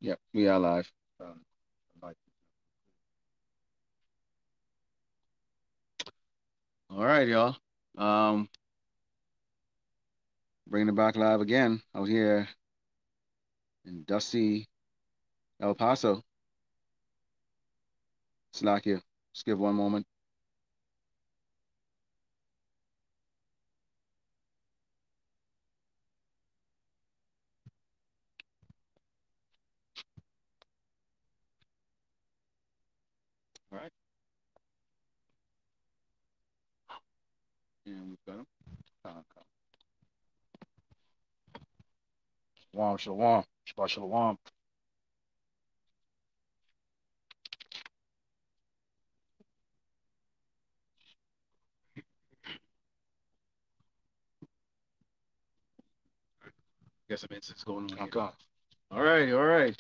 Yep, we are live. Like, All right, y'all. Um, Bringing it back live again out here in dusty El Paso. Slack you. Just give one moment. All right. And we've got him. Shalom, shalom, Shabbat shalom. Get some incense going on here. Okay. All right, all right.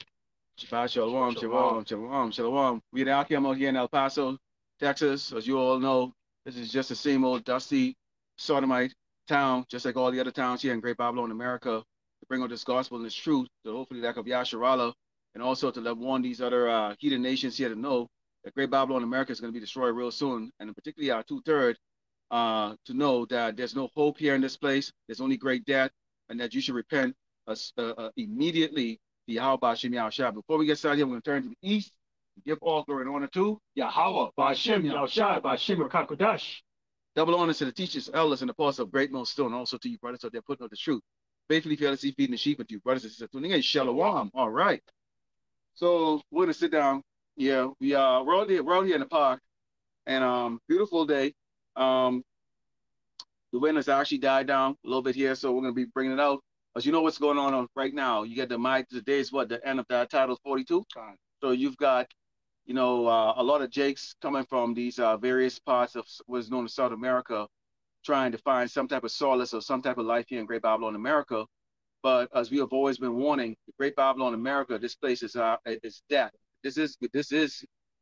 Shabbat Shabbat shalom, shalom. shalom, shalom, shalom. We're out here in El Paso, Texas. As you all know, this is just the same old dusty sodomite town, just like all the other towns here in Great Babylon, America, to bring out this gospel and this truth, to hopefully that of Yasharallah, and also to let warn these other heathen nations here to know that Great Babylon, America is going to be destroyed real soon, and particularly our two-third, to know that there's no hope here in this place. There's only great death, and that you should repent immediately to Yahweh Bashim Yahushua. Before we get started here, we're going to turn to the east and give all glory and honor to Yahweh, Ba'Shem, Yahushai, Ba'Shem, Rakakodash. double honor to the teachers, elders, and apostles of Great Millstone, and also to you brothers out there putting out the truth. Faithfully, fearlessly feeding the sheep, and to you brothers and sisters tuning in. Shalom. All right. So we're going to sit down. Yeah, we're out here in the park, and beautiful day. Um, the wind has actually died down a little bit here, so we're going to be bringing it out. As you know what's going on right now, you get today is what, the end of that title 42. So you've got, a lot of jakes coming from these various parts of what's known as South America, trying to find some type of solace or some type of life here in Great Babylon, America. But as we have always been warning, the Great Babylon, America, this place is death. This is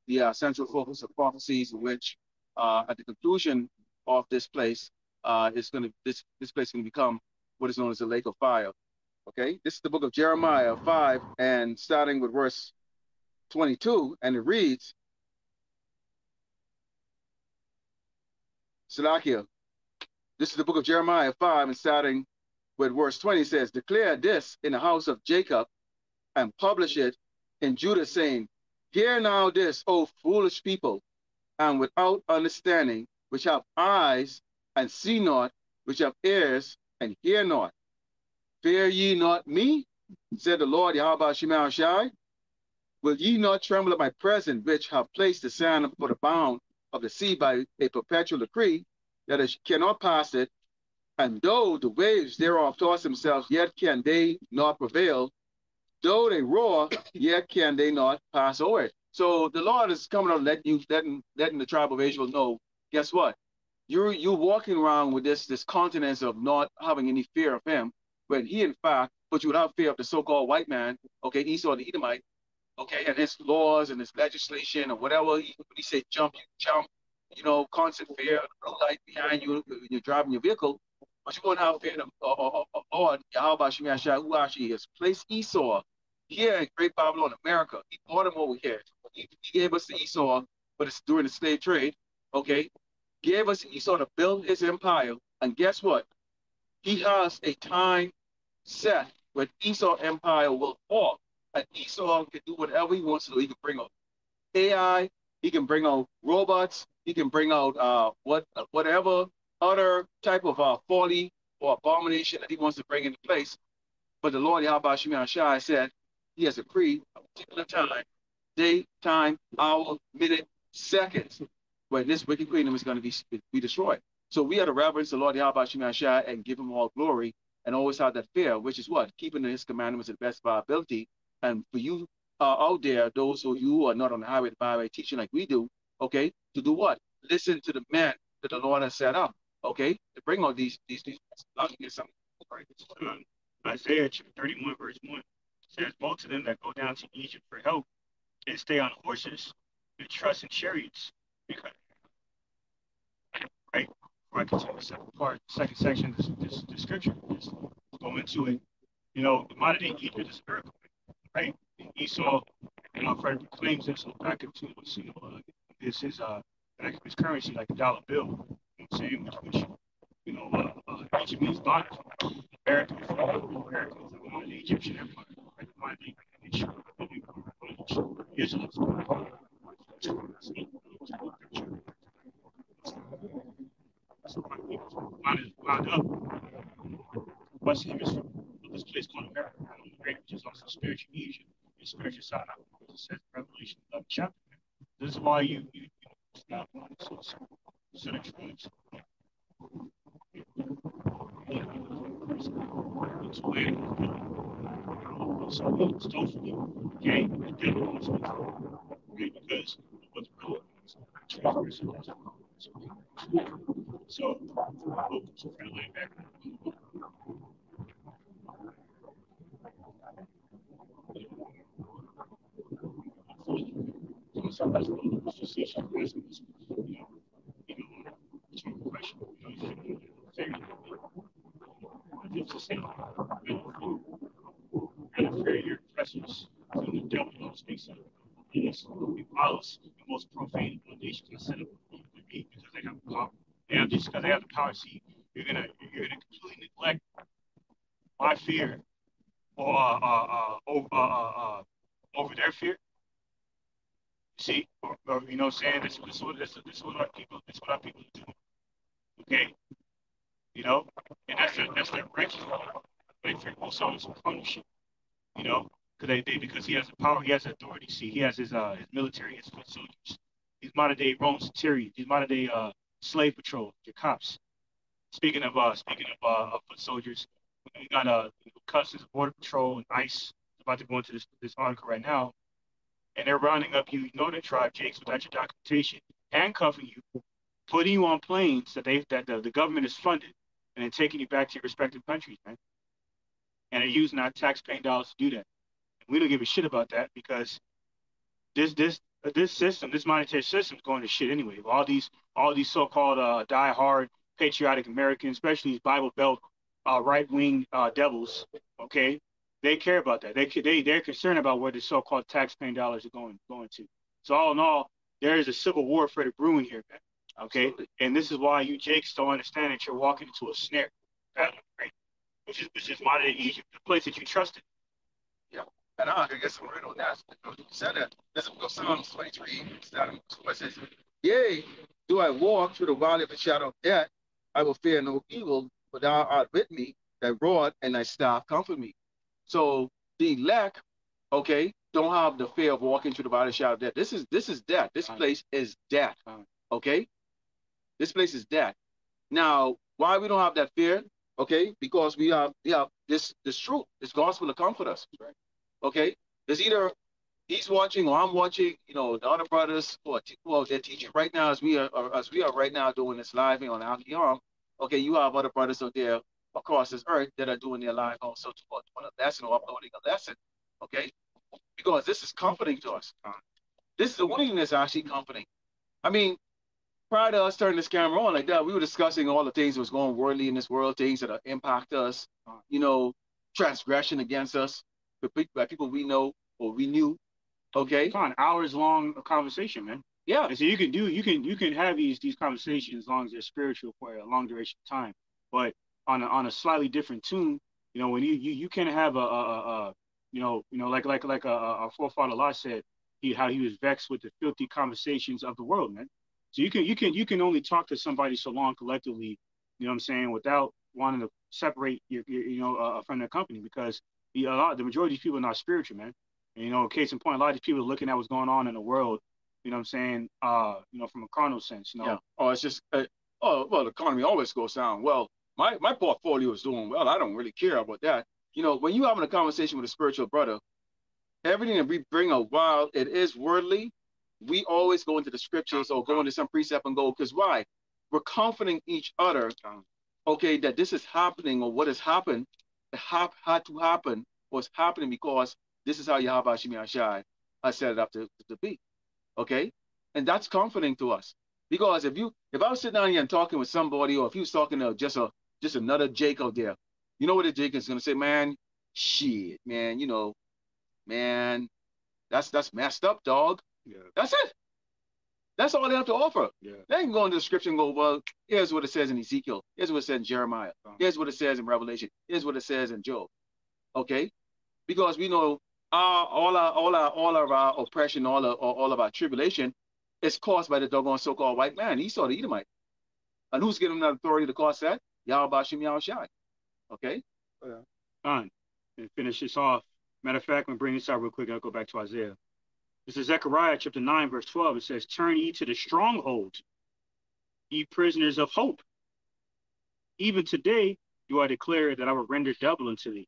the central focus of prophecies, in which at the conclusion of this place, this place is going to become what is known as the lake of fire. Okay, this is the book of Jeremiah 5, and starting with verse 22, and it reads, Salakia. This is the book of Jeremiah 5, and starting with verse 20 says, declare this in the house of Jacob and publish it in Judah, saying, hear now this, O foolish people, and without understanding, which have eyes and see not, which have ears and hear not. Fear ye not me, said the Lord Yahweh Shema Shai. Will ye not tremble at my presence, which have placed the sand for the bound of the sea by a perpetual decree, that it cannot pass it, and though the waves thereof toss themselves, yet can they not prevail. Though they roar, yet can they not pass over it. So the Lord is coming out, letting the tribe of Israel know. Guess what? You're walking around with this continence of not having any fear of Him, when He in fact put you without fear of the so-called white man. Okay, Esau the Edomite. Okay, and his laws and his legislation or whatever. When he said jump, you jump. Constant fear, blue light behind you when you're driving your vehicle. But you won't have fear of Lord Yahweh Shemi Ashai, who actually has placed Esau here in Great Babylon, America. He brought him over here. He gave us the Esau, but it's during the slave trade. Okay, gave us Esau to build his empire. And guess what? He has a time set when Esau empire will fall. And Esau can do whatever he wants to do. He can bring out AI, he can bring out robots, he can bring out whatever other type of folly or abomination that he wants to bring into place. But the Lord Yahweh Shemi Shai said he has decreed a particular time, day, time, hour, minute, seconds, when this wicked kingdom is going to be destroyed. So we are to reverence the Lord Yahweh Shemi Shai and give him all glory, and always have that fear, which is what? Keeping his commandments to the best of our ability. And for you out there, those who are not on the highway to byway teaching like we do, okay, to do what? Listen to the men that the Lord has set up, okay, to bring all these. I'll get something. Isaiah 31 verse 1 says, most of them that go down to Egypt for help and stay on horses and trust in chariots. Because, right? Before I continue the second part, second section of this scripture, just go into it. The modern day Egypt is a miracle, right? Esau, Frederick claims this back into his currency, like a dollar bill. You know what I'm saying? Which Egypt means bondage. America before America is the Egyptian Empire, right? The bondage. Israelites. So wound up West Hemisphere, this place called America, which is also spiritual Egypt, and spiritual side. It says Revelation 11 chapter. This is why you stop set of tribes. It's weird. So it's totally okay. Because what's relevant. So back. Sometimes it's just question. It's the same. Your presence. The devil speaks of yes, the policy, the most profane nations are set up because they have power. And just because they have the power, see, you're gonna completely neglect my fear or over their fear. See, or you know, saying this is what our people do. Okay, you know, and that's their righteous like for also his punishment. You know, because he has the power, he has the authority. See, he has his military, his foot soldiers. He's modern day Roman centurion. He's modern day slave patrol, your cops. Speaking of foot soldiers, we got Customs, Border Patrol, and ICE about to go into this article right now, and they're rounding up you, Northern tribe, Jakes, without your documentation, handcuffing you, putting you on planes that the government is funded, and then taking you back to your respective countries, man. And they're using our tax-paying dollars to do that. And we don't give a shit about that because this system, this monetary system, is going to shit anyway. All these so-called die-hard patriotic Americans, especially these Bible Belt right-wing devils, okay, they care about that. They're concerned about where the so-called tax-paying dollars are going to. So all in all, there is a civil war for the brewing here, man. Okay, absolutely. And this is why you Jakes don't understand that you're walking into a snare, right? Which is modern day Egypt, the place that you trusted. Yeah, and I can get some rid on that. You said that. Let's go Psalms 23. It says, "Yea, do I walk through the valley of the shadow of death, I will fear no evil, for thou art with me, thy rod and thy staff comfort me." So the elect, okay, don't have the fear of walking through the valley of the shadow of death. This is death. This place is death. Okay? This place is death. Now, why we don't have that fear? Okay, because we have this truth, this gospel to comfort us. Right? Okay, there's either he's watching or I'm watching. You know, the other brothers who they're teaching right now as we are right now doing this live on Al-Qiyam. Okay, you have other brothers out there across this earth that are doing their live also doing a lesson or uploading a lesson. Okay, because this is comforting to us. This is the one thing that's actually comforting. I mean, prior to us turning this camera on like that, we were discussing all the things that was going worldly in this world, things that impact us, you know, transgression against us, by people we know or we knew. Okay, hours long conversation, man. Yeah, and so you can have these conversations as long as they're spiritual for a long duration of time, but on a slightly different tune. You know, when you can have a like our forefather Lot said, how he was vexed with the filthy conversations of the world, man. So you can only talk to somebody so long collectively, you know what I'm saying, without wanting to separate your from their company, because the majority of these people are not spiritual, man. And, you know, case in point, a lot of these people are looking at what's going on in the world, you know what I'm saying, from a carnal sense, you know. Yeah. Oh, it's just well, the economy always goes down. Well, my portfolio is doing well. I don't really care about that. You know, when you having a conversation with a spiritual brother, everything that we bring out, while it is worldly, we always go into the scriptures or go into some precept and go, because why? We're comforting each other, okay, that this is happening or what has happened, had to happen, was happening because this is how Yahweh Shemi Ashai has set it up to be, okay? And that's comforting to us. Because if I was sitting down here and talking with somebody, or if you was talking to just another Jake out there, you know what the Jake is going to say, man, shit, man, you know, man, That's messed up, dog. Yeah. That's it. That's all they have to offer. Yeah. They can go into the scripture and go, well, here's what it says in Ezekiel. Here's what it says in Jeremiah. Here's what it says in Revelation. Here's what it says in Job. Okay? Because we know all of our oppression, all of our tribulation is caused by the doggone so-called white man, Esau the Edomite. And who's giving him that authority to cause that? Yahweh Shem Yahushai. Okay? Fine. And finish this off. Matter of fact, I'm going to bring this out real quick. I'll go back to Isaiah. This is Zechariah chapter 9, verse 12. It says, turn ye to the stronghold, ye prisoners of hope. Even today do I declare that I will render double unto thee.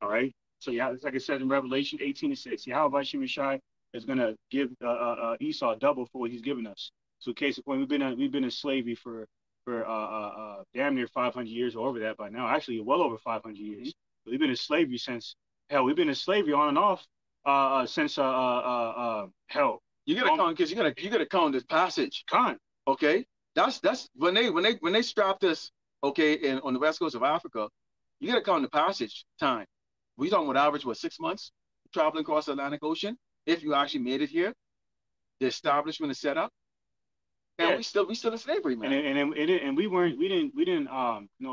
All right? So, yeah, it's like it says in Revelation 18:6. Yahweh Shemashai is going to give Esau double for what he's given us. So, case in point, we've been in slavery for damn near 500 years or over that by now. Actually, well over 500 years. We've been in slavery since, hell, we've been in slavery on and off since hell. You gotta count, because you gotta count this passage. Okay, that's when they strapped us, okay, on the west coast of Africa. You gotta count the passage time. We talking about average 6 months traveling across the Atlantic Ocean if you actually made it here. The establishment is set up, and yeah, we still in slavery, man. And we didn't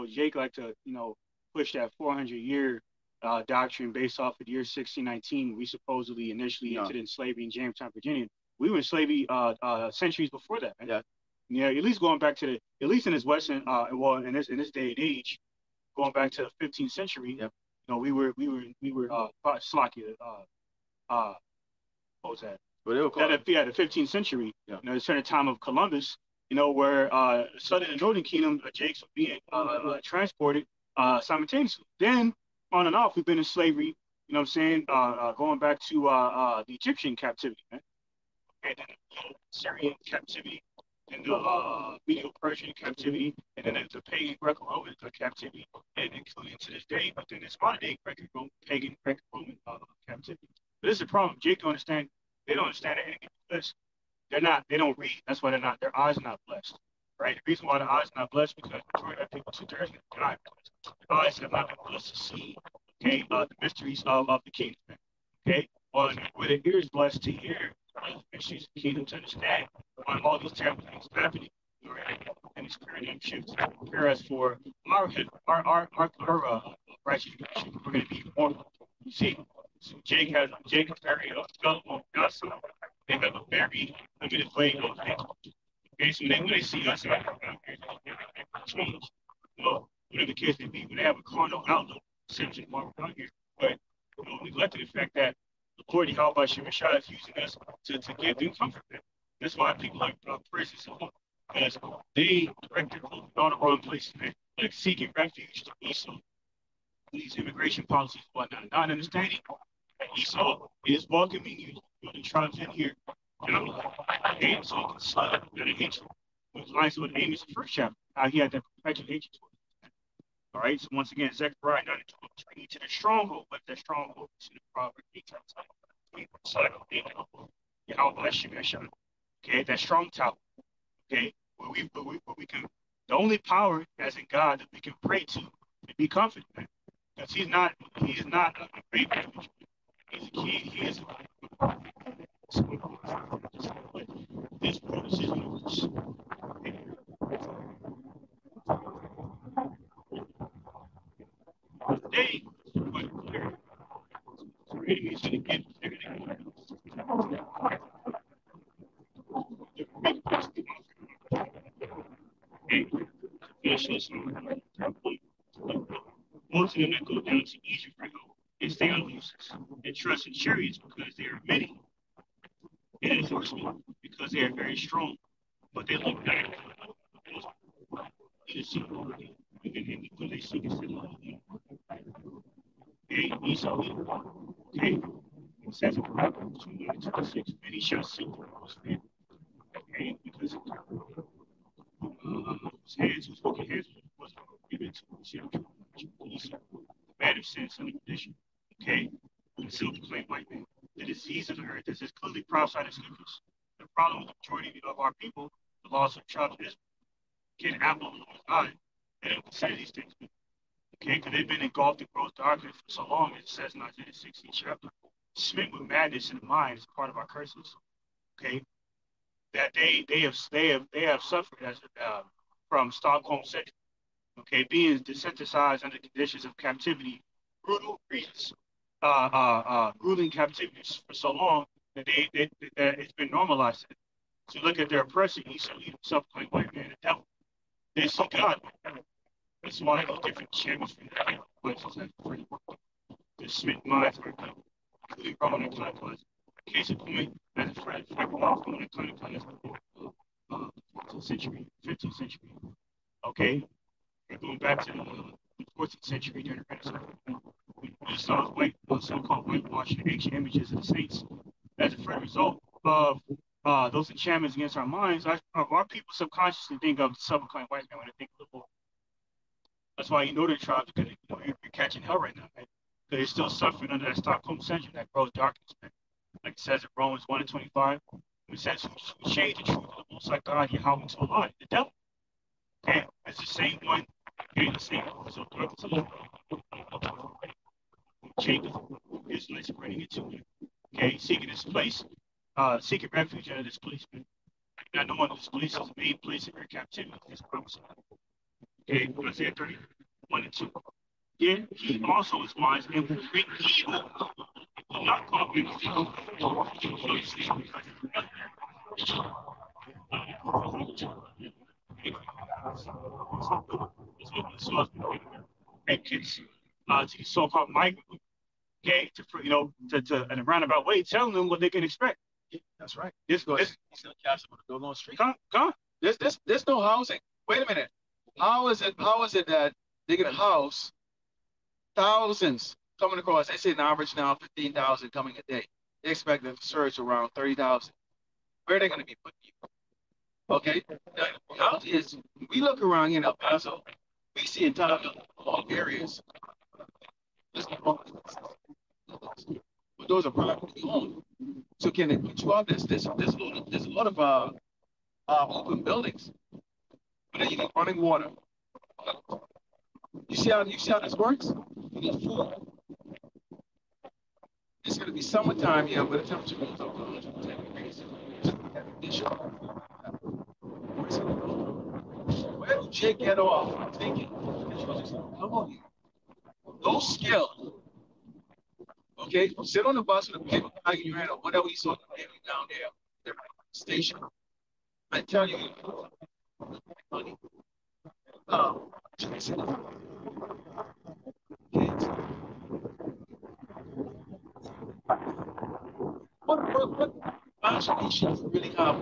Jake like to push that 400-year doctrine based off of the year 1619. We supposedly initially entered in slavery in Jamestown, Virginia. We were in slavery centuries before that, man. Yeah, at least going back to at least in this Western, in this day and age, going back to the 15th century. Yeah. We were Slovakia. What was that? The 15th century. Yeah. The certain time of Columbus. Where Southern and Northern Kingdom, Jakes were being transported simultaneously. Then on and off, we've been in slavery. You know what I'm saying? Going back to the Egyptian captivity, man. And then the Syrian captivity, and the Medo-Persian captivity, and then the pagan Greco-Roman captivity, and including to this day, but then this modern day pagan Greco-Roman captivity. But this is the problem. Jake don't understand. They don't understand anything because they don't read. That's why their eyes are not blessed. Right? The reason why the eyes are not blessed because the majority of people 2/3 of the time, the eyes have not been blessed to see, okay, the mysteries of the kingdom. Okay? Well, with the ears blessed to hear the mysteries of the kingdom to understand why all these terrible things are happening. Right? And it's paradigm shift to prepare us for our righteous redemption. We're going to be immortal. You see, so Jake is very gullible. They have a very limited way of thinking. Okay, so when they see us change, whatever the case may be, when they have a carnal outlook, essentially why we're out here. But neglecting the fact that the Lord Yahweh Shemashai is using us to give them comfort. That's why people like prison so much. Because they direct their focus on the wrong places, man. Like seeking refuge to Esau. These immigration policies and whatnot. Not understanding that Esau is welcoming you to the tribes in here. And so you can slide up and hate you. Which lines with Amos' first chapter. How he had that perpetual hatred towards him. All right. So once again, Zechariah 9:12, turn to the stronghold, but that stronghold is in the Proverbs 8 times. Yahweh Shemashai. Okay, that strong tower. Okay, where we can, the only power as in God that we can pray to and be confident. Because he is not a great man. He's a king. He is a this world is his universe. Today, quite clear. The enemies going to get everything. Most of them that go down to Egypt right now and stay on horses and trust in chariots because they are many, and horsemen because they are very strong. But they look back to see when they seek instead of Esau. Okay, it says in Proverbs 21:26, many shall seek the Lord's favor. Okay, because his hands, whose wicked hands was given to Esau, the man of sin, son of perdition. Okay, the self-proclaimed white man. The disease of the earth. This is clearly prophesied in scriptures. The problem with the majority of our people, the loss of tribes of Israel, get apple of the Lord's eye. They don't consider these things. Okay, because they've been engulfed in gross darkness for so long, as it says in Isaiah 16 chapter. smitten with madness in the mind is part of our curses. Okay, that they have suffered as from Stockholm syndrome. Okay, being desensitized under conditions of captivity, brutal griefs, grueling captivities for so long that that it's been normalized. So look at their oppressor, Esau, he himself like white man, the devil. They see God. That's why those different channels from the places have free work. The smitten minds are including Roman and Clockwise. Case in point, as a friend, Roman and Clockwise, 14th century, 15th century. Okay, we're going back to the 14th century during the Renaissance. We saw white, so-called whitewashing ancient images of the saints as a direct result of those enchantments against our minds. Our people subconsciously think of the subaltern white man when they think of the bull. That's why you know they're tribes, because you're catching hell right now, man. Because you're still suffering under that Stockholm syndrome, that gross darkness, man. Like it says in Romans 1 and 25, it says, who change the truth of the Most High God, Yahweh, to a lie, the devil. Okay, it's the same one. Okay, the same one. So, change the Israelites are running into it. Okay, seeking this place, seeking refuge out of this place, man. Not knowing this place is the main place of your captivity. This promise. Okay, Isaiah 31 and 2. Yeah, he also is wise and will bring evil. Will not call him evil. And kids to the so-called migrant, okay, to in a roundabout way, telling them what they can expect. That's right. He's gonna catch them on the Go Street. Come. There's no housing. Wait a minute. How is it that they get a house, thousands coming across? They say an average now 15,000 coming a day. They expect them to surge around 30,000. Where are they going to be putting you? Okay. The reality is, we look around here in El Paso, we see entire areas. But those are privately owned. So can they put you out? There's a lot of open buildings. But then you need running water. You see how this works? You need food. It's going to be summertime here, but the temperature goes up to 110 degrees. Where did Jake get off thinking? Come on here. No skill. Okay? Sit on the bus with a paper bag in your hand or whatever you saw down there, the station. I tell you, money. Kids. What imagination you really have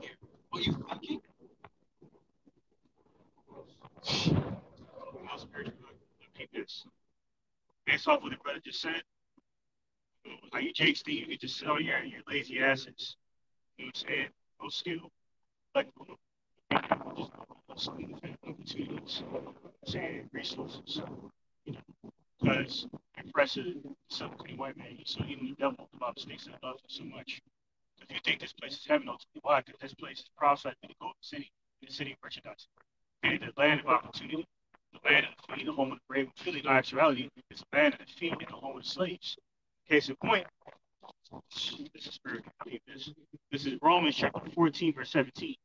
here? What are you thinking? Based off what the brother just said, how you Jake Steve, you can just sit on your lazy asses. You know what I'm saying? No skill. Like opportunities, saying resources. You know, because impressive subsequent white man, so even the devil about snakes and loves you so much. If you think this place is heaven, ultimately, why? Because this place is prophesied to be the golden city, the city of merchandise. And the land of opportunity, the land of the free, the home of the brave. Really, in actuality, it's the land of the free and the home of the slaves. Case in point, this is spiritual. This is Romans chapter 14, verse 17.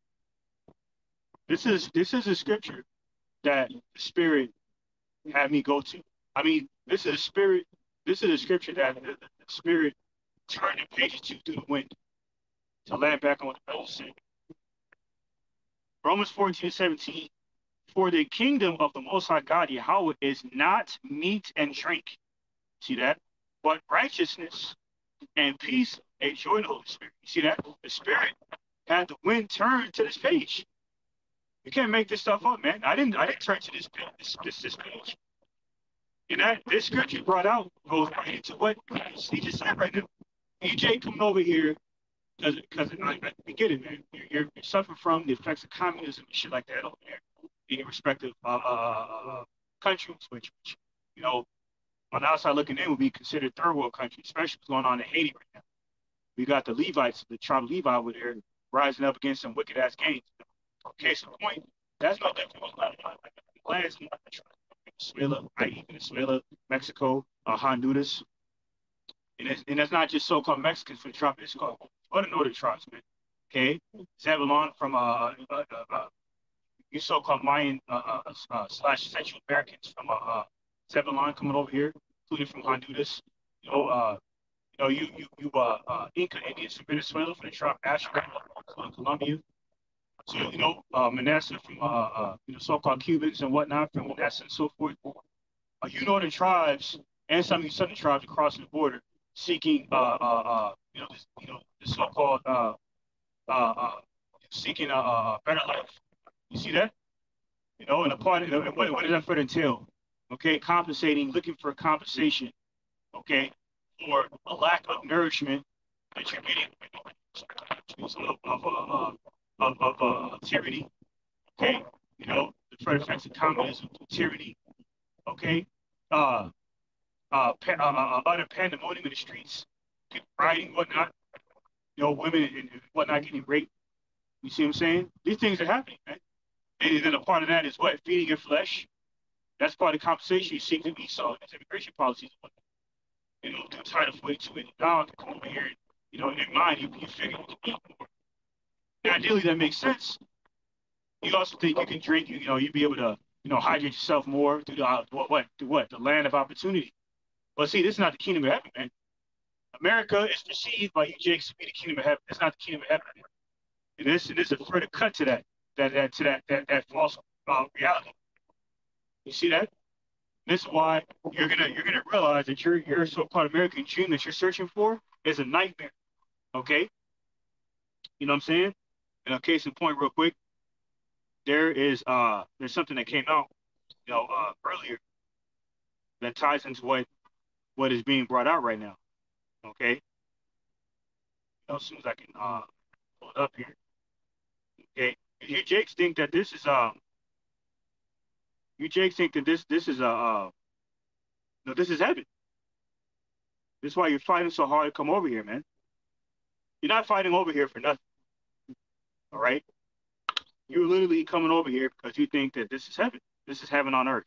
This is a scripture that the Spirit had me go to. I mean, this is a scripture that the Spirit turned the pages to through the wind to land back on what the Bible said. Romans 14:17. For the kingdom of the Most High God Yahweh is not meat and drink. See that? But righteousness and peace and joy in the Holy Spirit. You see that? The Spirit had the wind turn to this page. You can't make this stuff up, man. I didn't turn to this page. And this scripture brought out goes right into what he just said right now. EJ coming over here because I get it, man. You're suffering from the effects of communism and shit like that over there in your respective countries, which you know, on the outside looking in would be considered third world countries, especially what's going on in Haiti right now. We got the Levites, the tribe of Levi over there rising up against some wicked ass gangs. Case in point, that's no different with lands in Venezuela, Mexico, Honduras, And that's not just so-called Mexicans for the tribe. It's called other northern tribes, man. Okay, Zebulon from you so-called Mayan slash Central Americans from Zebulon coming over here, including from Honduras. You know, Inca Indians from Venezuela, from the tribe Ashra, Colombia. So Manasseh from so-called Cubans and whatnot from Manasseh and so forth. You know the tribes and some of these southern tribes across the border seeking the so-called seeking a better life. You see that? And a part of what does that entail? Okay, compensating, looking for compensation. Okay, for a lack of nourishment that you're getting of tyranny. Okay, the threat effects of communism, tyranny. Okay, utter pandemonium in the streets, people rioting, whatnot. Women and whatnot getting raped. You see what I'm saying? These things are happening, man. And then a part of that is what? Feeding your flesh. That's part of the compensation you seek to Esau. That's immigration policies. Do Title 42 and now to come over here and, in their mind, you figure you can eat more. And ideally, that makes sense. You also think you can drink, you'd be able to, hydrate yourself more through the land of opportunity. But see, this is not the kingdom of heaven, man. America is perceived by you Jakes to be the kingdom of heaven. It's not the kingdom of heaven. And this is a further cut to that false reality. You see that? This is why you're gonna realize that your so-called American dream that you're searching for is a nightmare. Okay? You know what I'm saying? And a case in point, real quick, there's something that came out, earlier that ties into what is being brought out right now. Okay? As soon as I can pull it up here. Okay? You Jakes think that this is you Jakes think that this is this is heaven. This is why you're fighting so hard to come over here, man. You're not fighting over here for nothing. All right? You're literally coming over here because you think that this is heaven. This is heaven on earth.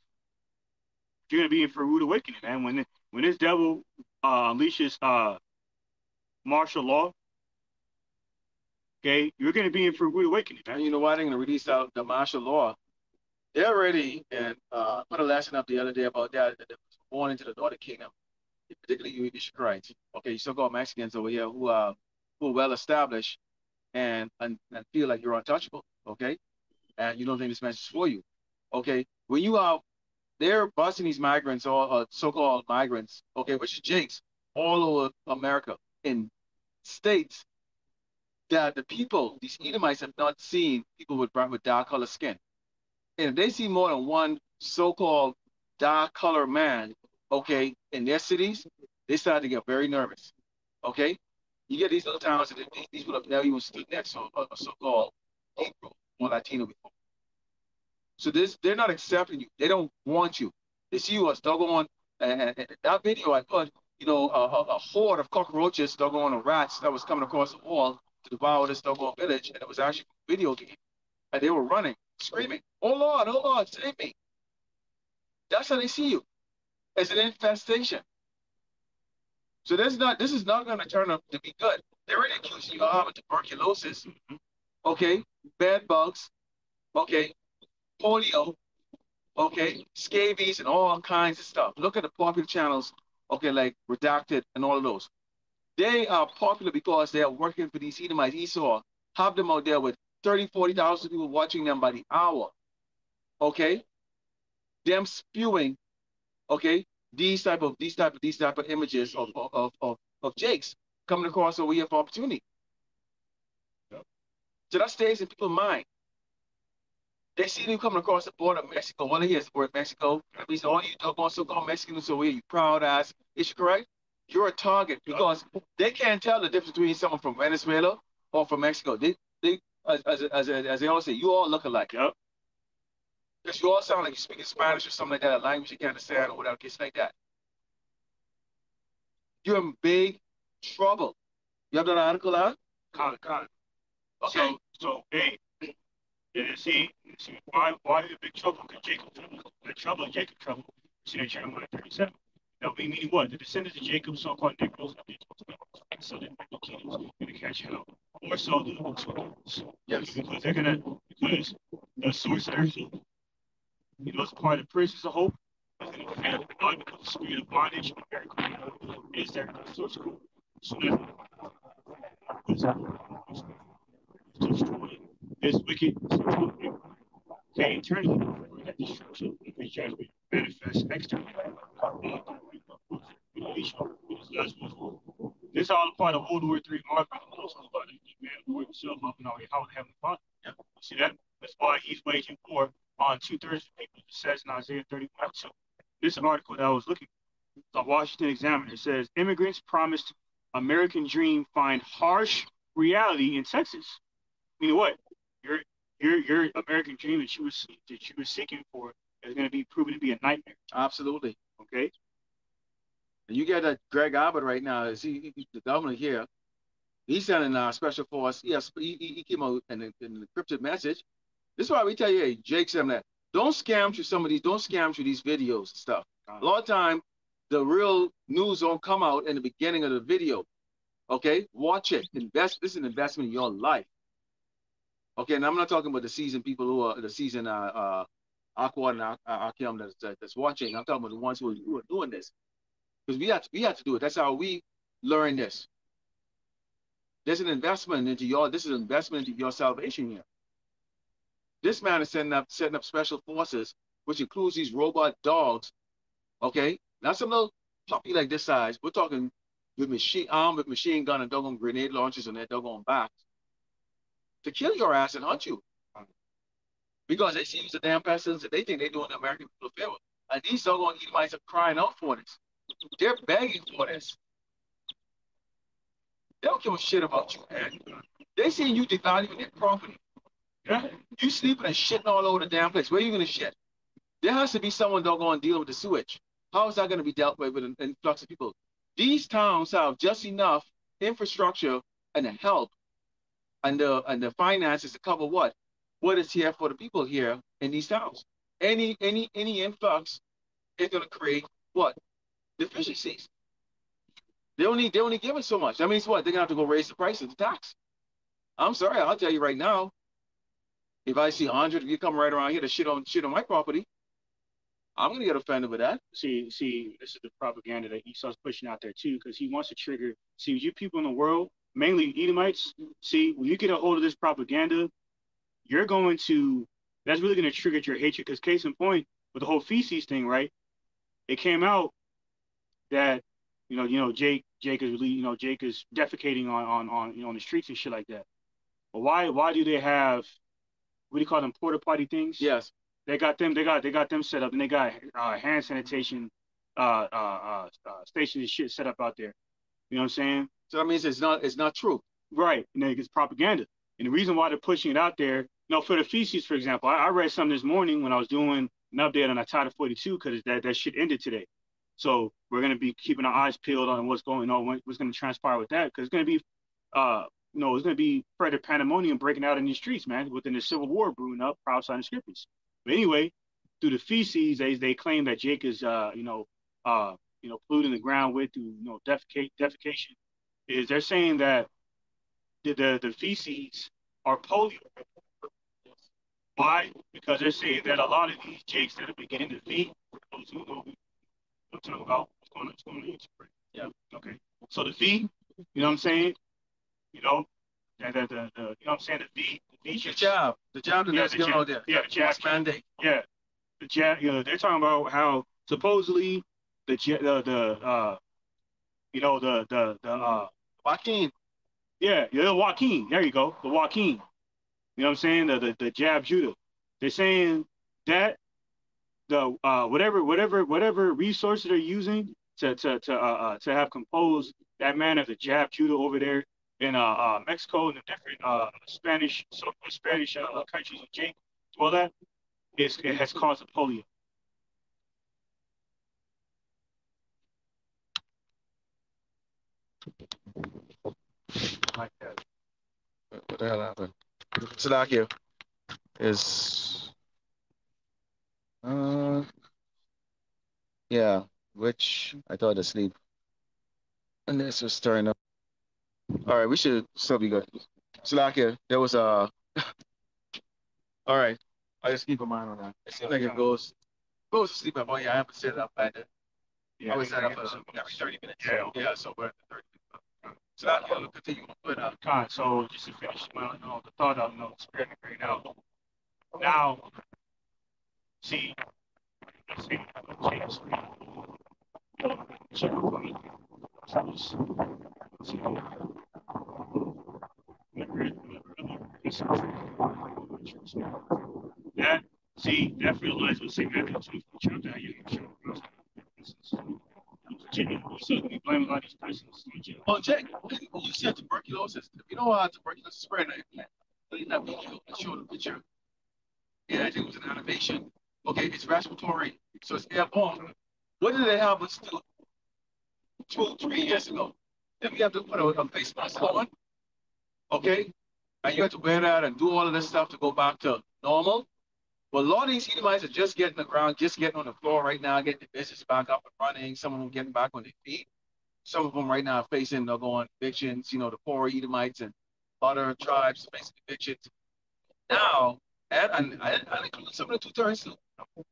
You're gonna be in for a rude awakening, man. When this devil unleashes martial law, okay, you're gonna be in for a rude awakening, man. And you know why they're gonna release out the martial law? They already put a lesson up the other day about that was born into the northern kingdom, particularly you Israelites. Okay, you so-called Mexicans over here who are well established and feel like you're untouchable. Okay, and you don't think this message is for you. Okay, when you are they're busting these migrants or so-called migrants, okay, which is Jakes, all over America in states that the people, these Edomites, have not seen people with dark colored skin. And if they see more than one so-called dark colored man, okay, in their cities, they start to get very nervous. Okay, you get these little towns that these people have never even stood next to a so-called Negro or Latino before. So they're not accepting you. They don't want you. They see you as doggone. And that video I put, a horde of cockroaches, doggone rats that was coming across the wall to devour this doggone village, and it was actually a video game. And they were running, screaming, "Oh Lord, save me!" That's how they see you, as an infestation. So this is not going to turn up to be good. They're already accusing you of tuberculosis, okay, bed bugs, okay, polio, okay, scabies, and all kinds of stuff. Look at the popular channels, okay, like Redacted and all of those. They are popular because they are working for these Edomites. Esau have them out there with 30, 40,000 people watching them by the hour. Okay, them spewing, okay, these type of images of Jakes coming across over here for opportunity. So that stays in people's mind. They see you coming across the border of Mexico. All they hear is the word Mexico. That means all you doggone so-called Mexicans over here, you proud ass. Is correct? You're a target because they can't tell the difference between someone from Venezuela or from Mexico. They as they all say, you all look alike. Yep. Because you all sound like you're speaking Spanish or something like that, a language you can't understand or whatever, case like that. You're in big trouble. You have that article out? Con. Okay. So hey, see why are you in big trouble? Because Jacob trouble. The trouble, Jacob trouble. See that Jeremiah 37. That would be meaning what? The descendants of Jacob, so-called Negroes, so the kingdoms going to catch hell. Or so the Muslims. Yes. Because they're going to, because the source of their hope, you know, it's part of the prisons of hope. It's going to fail God because the spirit of bondage is their source of hope. So that's destroyed this wicked okay, eternity, that destruction and judgment manifests externally. This is all a part of World War III argument. Also about the man who himself up and all how the heavenly Father. You see that? That's why he's waging war on 2/3 of the people. It says in Isaiah 31:2. This article that I was looking at, the Washington Examiner says immigrants promised American dream find harsh reality in Texas. Meaning what? Your American dream that you were seeking for is going to be proven to be a nightmare. Absolutely. Okay. And you get that Greg Abbott right now. Is he the governor here? He's sending a special force. Yes, he came out in an encrypted message. This is why we tell you, hey, Jake said that don't scam through some of these. Don't scam through these videos and stuff. A lot of time, the real news don't come out in the beginning of the video. Okay, watch it. Invest. This is an investment in your life. Okay, and I'm not talking about the seasoned people who are the seasoned Aqua and Akim that's watching. I'm talking about the ones who are doing this because we have to do it. That's how we learn this. There's an investment into your. This is an investment into your salvation here. This man is setting up special forces, which includes these robot dogs. Okay, not some little puppy like this size. We're talking with armed with machine gun and doggone grenade launchers on their doggone backs to kill your ass and hunt you. Because they see you as a damn pestilence and they think they're doing the American people a favor. And these doggone Edomites are crying out for this. They're begging for this. They don't give a shit about you, man. They see you devaluing their property. Yeah? You sleeping and shitting all over the damn place. Where are you going to shit? There has to be someone doggone dealing with the sewage. How is that going to be dealt with an influx of people? These towns have just enough infrastructure and the help and the finances to cover what is here for the people here in these towns. Any influx is going to create what deficiencies. They only give us so much. That means what? They're gonna have to go raise the price of the tax. I'm sorry, I'll tell you right now. If I see 100 of you come right around here to shit on my property, I'm gonna get offended with that. See, this is the propaganda that Esau's pushing out there too, because he wants to trigger. See, you people in the world, mainly Edomites. See, when you get a hold of this propaganda, you're going to. That's really going to trigger your hatred. Because case in point, with the whole feces thing, right? It came out that Jake is really Jake is defecating on the streets and shit like that. But why do they have what do you call them porta potty things? Yes. They got them set up, and they got hand sanitation stations and shit set up out there. You know what I'm saying? So that means it's not true. Right. And then it's propaganda. And the reason why they're pushing it out there, for the feces, for example, I read something this morning when I was doing an update on Title 42 because that shit ended today. So we're going to be keeping our eyes peeled on what's going on, what's going to transpire with that, because it's going to be, it's going to be further pandemonium breaking out in these streets, man, within the Civil War brewing up outside the scriptures. But anyway, through the feces, they claim that Jake is, polluting the ground with through, defecation. Is they're saying that the feces are polio. Why? Because they're saying that a lot of these Jakes that are beginning to feed, those who know I'm talking about what's going on YouTube, right? Yeah. Okay. So the fee, you know what I'm saying? The you know what I'm saying? The fee the job that's going on there. Yeah, the jab mandate. Yeah. The jab, they're talking about how supposedly the Joaquin. Yeah, the Joaquin. There you go. The Joaquin. You know what I'm saying? The jab Judah. They're saying that the whatever resources they're using to have composed that man as a jab Judah over there in Mexico and the different Spanish countries of Jake, all that it has caused a polio. Like that. What the hell happened? Slovakia is yeah. which I thought asleep. And this was turning up. All right, we should still be good. Slakia, there was a. All right, I just keep in mind on that. It seems like it goes to sleep at yeah, I haven't set it up by then. Yeah, I was set up for every 30 minutes. Yeah, so we're at the 30 minutes. Slakia, we'll continue. But God, so just to finish the thought of the spirit right now. Now, see, see, that that realized what St. Matthew 2 chapter how you so we blame a lot of these persons. well, Jake, you said tuberculosis. If you know how tuberculosis spread, you have video to show the picture. Yeah, I think it was an animation. Okay, it's respiratory, so it's airborne. What did they have us do 2 3 years ago? Then we have to put a face mask on, okay? And you have to wear that and do all of this stuff to go back to normal. Well, a lot of these Edomites are just getting the ground, just getting on the floor right now, getting the business back up and running. Some of them getting back on their feet. Some of them right now are facing, they're going evictions, the poor Edomites and other tribes facing evictions. Now, and include some of the two-thirds too.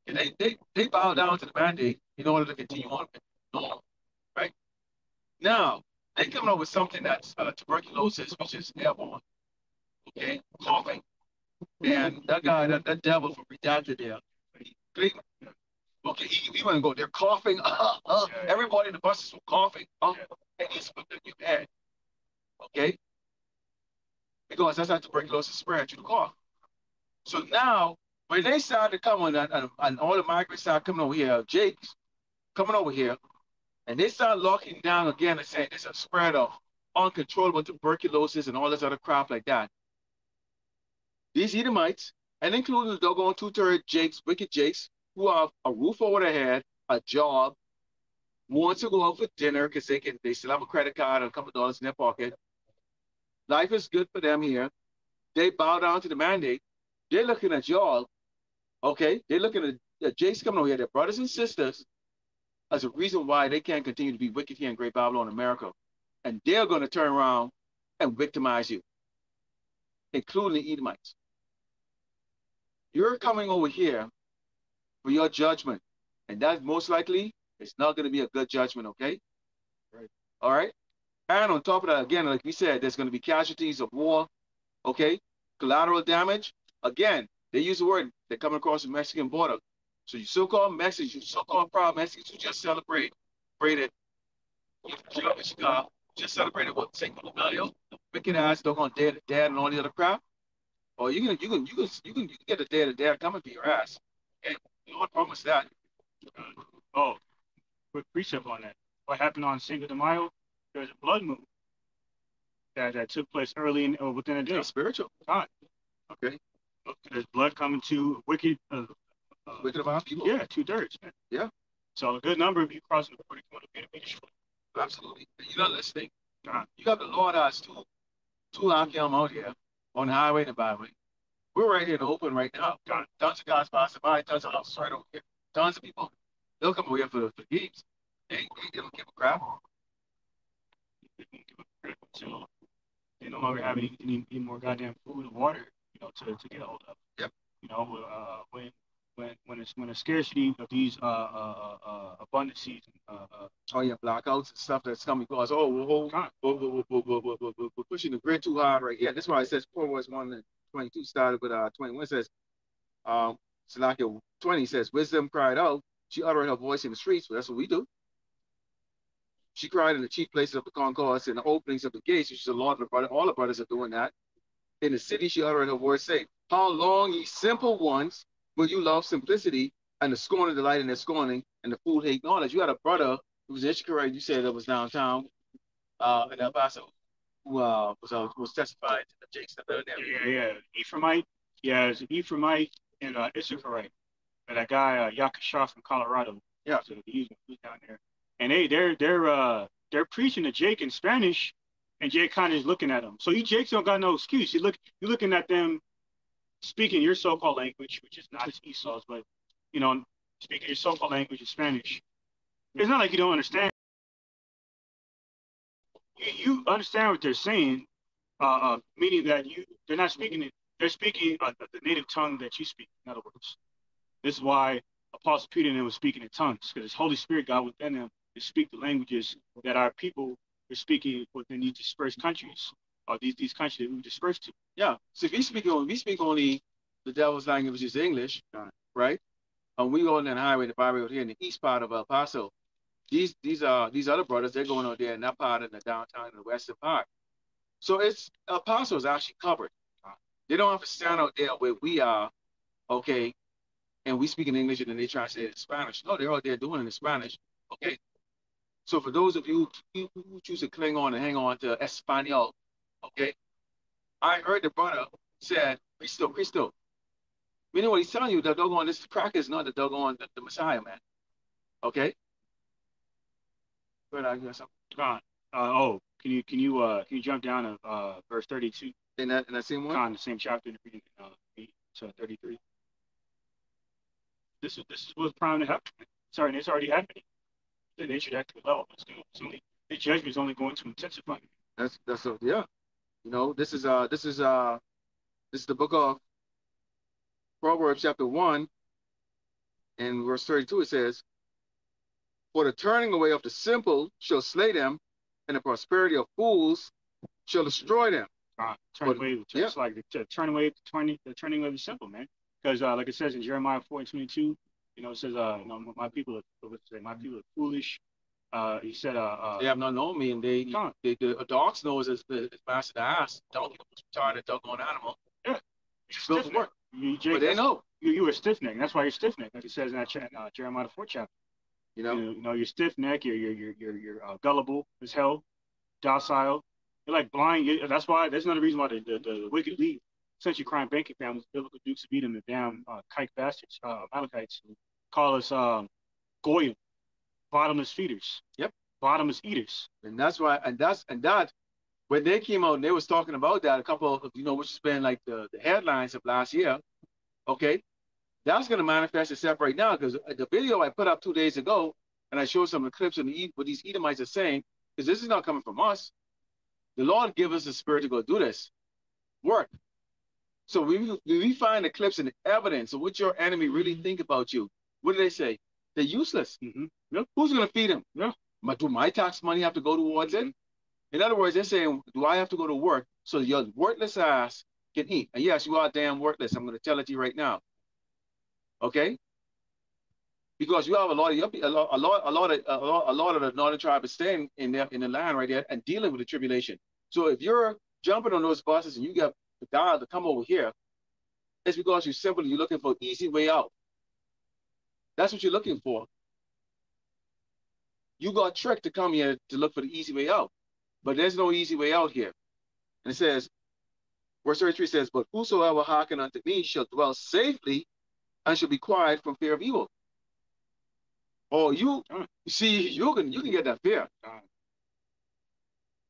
They bow down to the mandate in order to continue on with normal, right? Now, they coming up with something that's tuberculosis, which is airborne, okay, coughing. And that guy, that devil from Redacted there, okay, he want to go there coughing, everybody in the buses were coughing, and he's putting your head, okay? Because that's how tuberculosis spread through the cough. So now, when they started coming, and all the migrants started coming over here, Jake's coming over here, and they started locking down again and saying there's a spread of uncontrollable tuberculosis and all this other crap like that. These Edomites, and including the doggone two-third Jakes, wicked Jakes, who have a roof over their head, a job, want to go out for dinner because they still have a credit card and a couple of dollars in their pocket. Life is good for them here. They bow down to the mandate. They're looking at y'all, okay? They're looking at the Jakes coming over here, their brothers and sisters, as a reason why they can't continue to be wicked here in Great Babylon, America. And they're going to turn around and victimize you, including the Edomites. You're coming over here for your judgment, and that most likely is not going to be a good judgment, okay? Right. All right? And on top of that, again, like we said, there's going to be casualties of war, okay? Collateral damage. Again, they use the word, they're coming across the Mexican border. So you so-called Mexicans, you so-called proud Mexicans who just celebrated, just celebrated what St. Mario, wicked ass, they're going to dad and all the other crap. Or you can get the day of the dad coming for your ass. Okay, you don't promise that. Oh, quick precept on that. What happened on Cinco de Mayo? There was a blood moon that took place early within a day. Spiritual. God. Okay. There's blood coming to wicked amount of people. Yeah, 2/3. Man. Yeah. So a good number of you crossing the 40 want to be destroyed. Absolutely. You're not listening. You got the Lord eyes two Akim out here on the highway and the byway. We're right here in the open right now. Tons of guys passing by, tons of houses right over here. Tons of people. They'll come over here for games. They don't give a crap. So they no longer have any more goddamn food or water, to get a hold of. Yep. When a scarcity of these abundances, blackouts and stuff that's coming because we're pushing the grid too hard right here. That's why it says Proverbs 1:22 started with 21 says Salakia 20 says wisdom cried out, she uttered her voice in the streets, but that's what we do. She cried in the chief places of the concourse and the openings of the gates, which is a lot of the brothers, all the brothers are doing that. In the city she uttered her voice, saying, how long, ye simple ones, will you love simplicity and the scorn of delight in their scorning and the fool hate knowledge? You had a brother who was Ishkara, you said that was downtown in El Paso, who was testifying to the Jakes. Yeah. Ephraimite. Yeah, it's an Ephraimite and Issacharite. And that guy, Yakashar from Colorado. Yeah. So he's down there. And they're preaching to Jake in Spanish, and Jake kind of is looking at them. So Jake's don't got no excuse. You're looking at them speaking your so-called language, which is not as Esau's, but speaking your so-called language in Spanish. It's not like you don't understand. You understand what they're saying, meaning that they're not speaking it. They're speaking the native tongue that you speak. In other words, this is why Apostle Peter and them was speaking in tongues, because Holy Spirit God within them to speak the languages that our people are speaking within these dispersed countries, or these countries that we dispersed to. Yeah. So if we speak only the devil's language, which is English, right? And we go on the highway, the byway here in the east part of El Paso. These other brothers, they're going out there in that part in the downtown and the western part. So it's El Paso is actually covered. They don't have to stand out there where we are, okay, and we speak in English and then they try to say it in Spanish. No, they're out there doing it in Spanish. Okay. So for those of you who choose to cling on and hang on to Espanol, okay, I heard the brother said, Cristo, Cristo. Meaning what he's telling you, the doggone, this cracker is not the doggone, the Messiah, man. Okay? But I guess Can you jump down to verse 32? In that same one? The same chapter, reading 8 to 33. This is what's prime to happen. Sorry, it's already happening. The introductory level. The judgment is only going to intensify. That's yeah. You know, this is the book of Proverbs chapter 1 and verse 32. It says, "For the turning away of the simple shall slay them, and the prosperity of fools shall destroy them." Turn away of the simple, man. Because like it says in Jeremiah 4:22, it says, my people are foolish. He said, they have not known me, and the dogs knows as master the ass. Donkey was retarded, doggone animal. Yeah, built for work. But they know you were stiff neck. That's why you're stiff neck, like it says in that Jeremiah 4 chapter. You're stiff neck. You're gullible as hell, docile. You're like blind. That's why. There's another reason why the wicked league, essentially crime banking families, biblical dukes of Edom, the damn kike bastards, Amalekites, call us goyim, bottomless feeders. Yep. Bottomless eaters. And that's why. And that when they came out and they was talking about that, a couple of which has been like the headlines of last year. Okay, that's going to manifest itself right now, because the video I put up 2 days ago, and I showed some of the clips of what these Edomites are saying, because this is not coming from us. The Lord give us the spirit to go do this work. So we find the clips and the evidence of what your enemy really think about you. What do they say? They're useless. Mm-hmm. Yep. Who's going to feed them? Yeah. But do my tax money have to go towards it? In other words, they're saying, do I have to go to work so your worthless ass can eat? And yes, you are damn worthless. I'm going to tell it to you right now. Okay? Because you have a lot of the northern tribes staying in the land right there and dealing with the tribulation. So if you're jumping on those buses and you get the guy to come over here, it's because you're looking for an easy way out. That's what you're looking for. You got tricked to come here to look for the easy way out. But there's no easy way out here. And it says, verse 33 says, "But whosoever hearken unto me shall dwell safely and shall be quiet from fear of evil." Oh, you see, you can get that fear.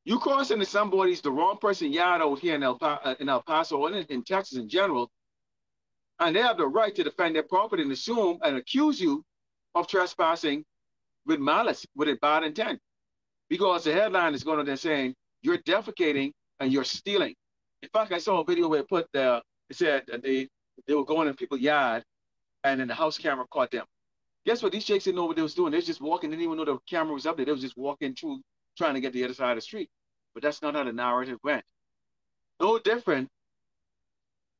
You cross into somebody's the wrong person yard out here in El Paso and in Texas in general, and they have the right to defend their property and assume and accuse you of trespassing with malice, with a bad intent. Because the headline is going to there saying you're defecating and you're stealing. In fact, I saw a video where it said that they were going in people's yard and then the house camera caught them. Guess what? These chicks didn't know what they was doing. They was just walking, didn't even know the camera was up there. They was just walking through, trying to get the other side of the street. But that's not how the narrative went. No different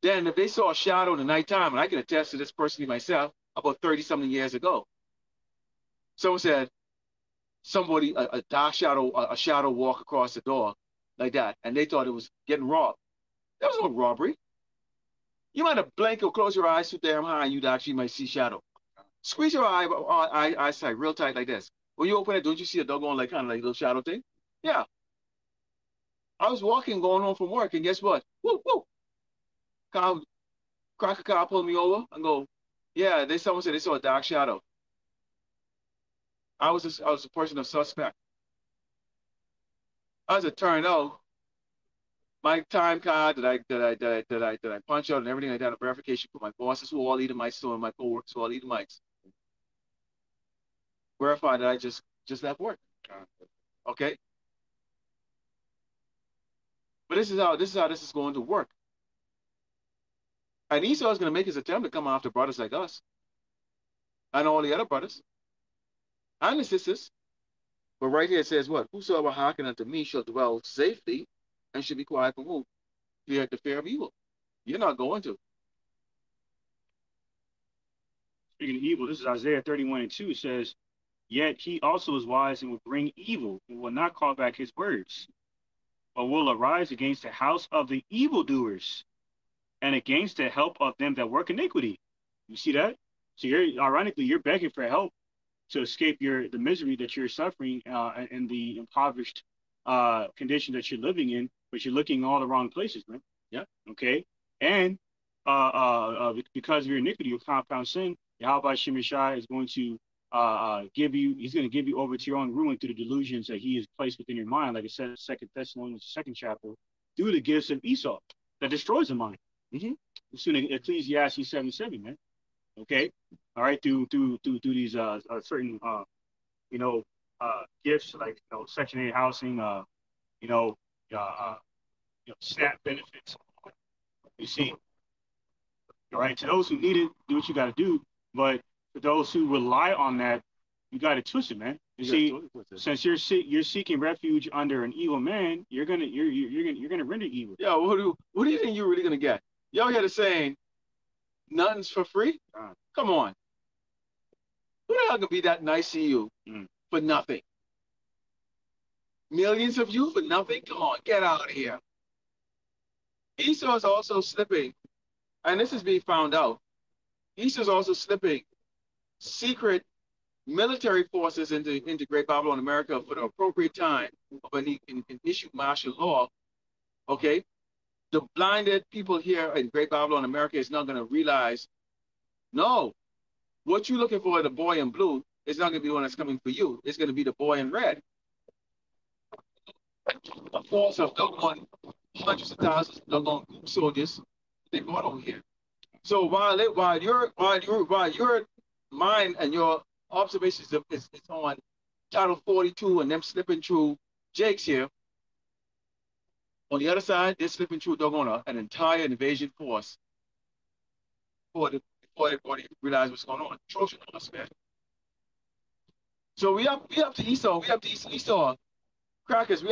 than if they saw a shadow in the nighttime, and I can attest to this personally myself, about 30-something years ago. Someone said, a dark shadow, a shadow walk across the door like that, and they thought it was getting robbed. There was no robbery. You might have blink or close your eyes too damn high, and you actually might see shadow. Squeeze your eyesight real tight like this. When you open it, don't you see a doggone kind of like little shadow thing? Yeah. I was walking, going home from work, and guess what? Woo, woo. Cracker car pulled me over and go, yeah, someone said they saw a dark shadow. I was a person of suspect. As it turned out, my time card that I punch out and everything like that, a verification for my bosses who are all Edomites, so my co-workers who are all Edomites. verify that I just left work. Okay. But this is how this is going to work. And Esau is going to make his attempt to come after brothers like us and all the other brothers and the sisters. But right here it says what? Whosoever hearken unto me shall dwell safely and should be quiet from who? Fear the fear of evil. You're not going to. Speaking of evil, this is Isaiah 31:2. It says, "Yet he also is wise and will bring evil and will not call back his words, but will arise against the house of the evildoers and against the help of them that work iniquity." You see that? So you're begging for help to escape the misery that you're suffering and the impoverished condition that you're living in, but you're looking in all the wrong places, man. Yeah. Okay. And because of your iniquity, your compound sin, Yahweh Shemeshai is going to he's going to give you over to your own ruin through the delusions that he has placed within your mind, like it says in 2 Thessalonians, 2nd chapter, through the gifts of Esau that destroys the mind. Mm-hmm. Soon Ecclesiastes 7:7, man. Okay, all right, through these certain gifts like Section 8 housing, SNAP benefits. You see, all right, to those who need it, do what you got to do. But for those who rely on that, you got to twist it, man. You see, since you're seeking refuge under an evil man, you're gonna render evil. Yeah, what do you think you're really gonna get? Y'all hear the saying, nothing's for free? Come on. Who the hell can be that nice to you for nothing? Millions of you for nothing? Come on, get out of here. Esau is also slipping, and this is being found out. Esau is also slipping secret military forces into Great Babylon, America for the appropriate time when he can issue martial law. Okay? The blinded people here in Great Babylon, America is not going to realize, no, what you're looking for, the boy in blue, is not going to be the one that's coming for you. It's going to be the boy in red. A force of hundreds of thousands of soldiers they brought over here. So while your mind and your observations is on Title 42 and them slipping through Jake's here, on the other side, they're slipping through an entire invasion force before they realize what's going on. Trojan horse, man. So we up to Esau. We up to Esau. Crackers, we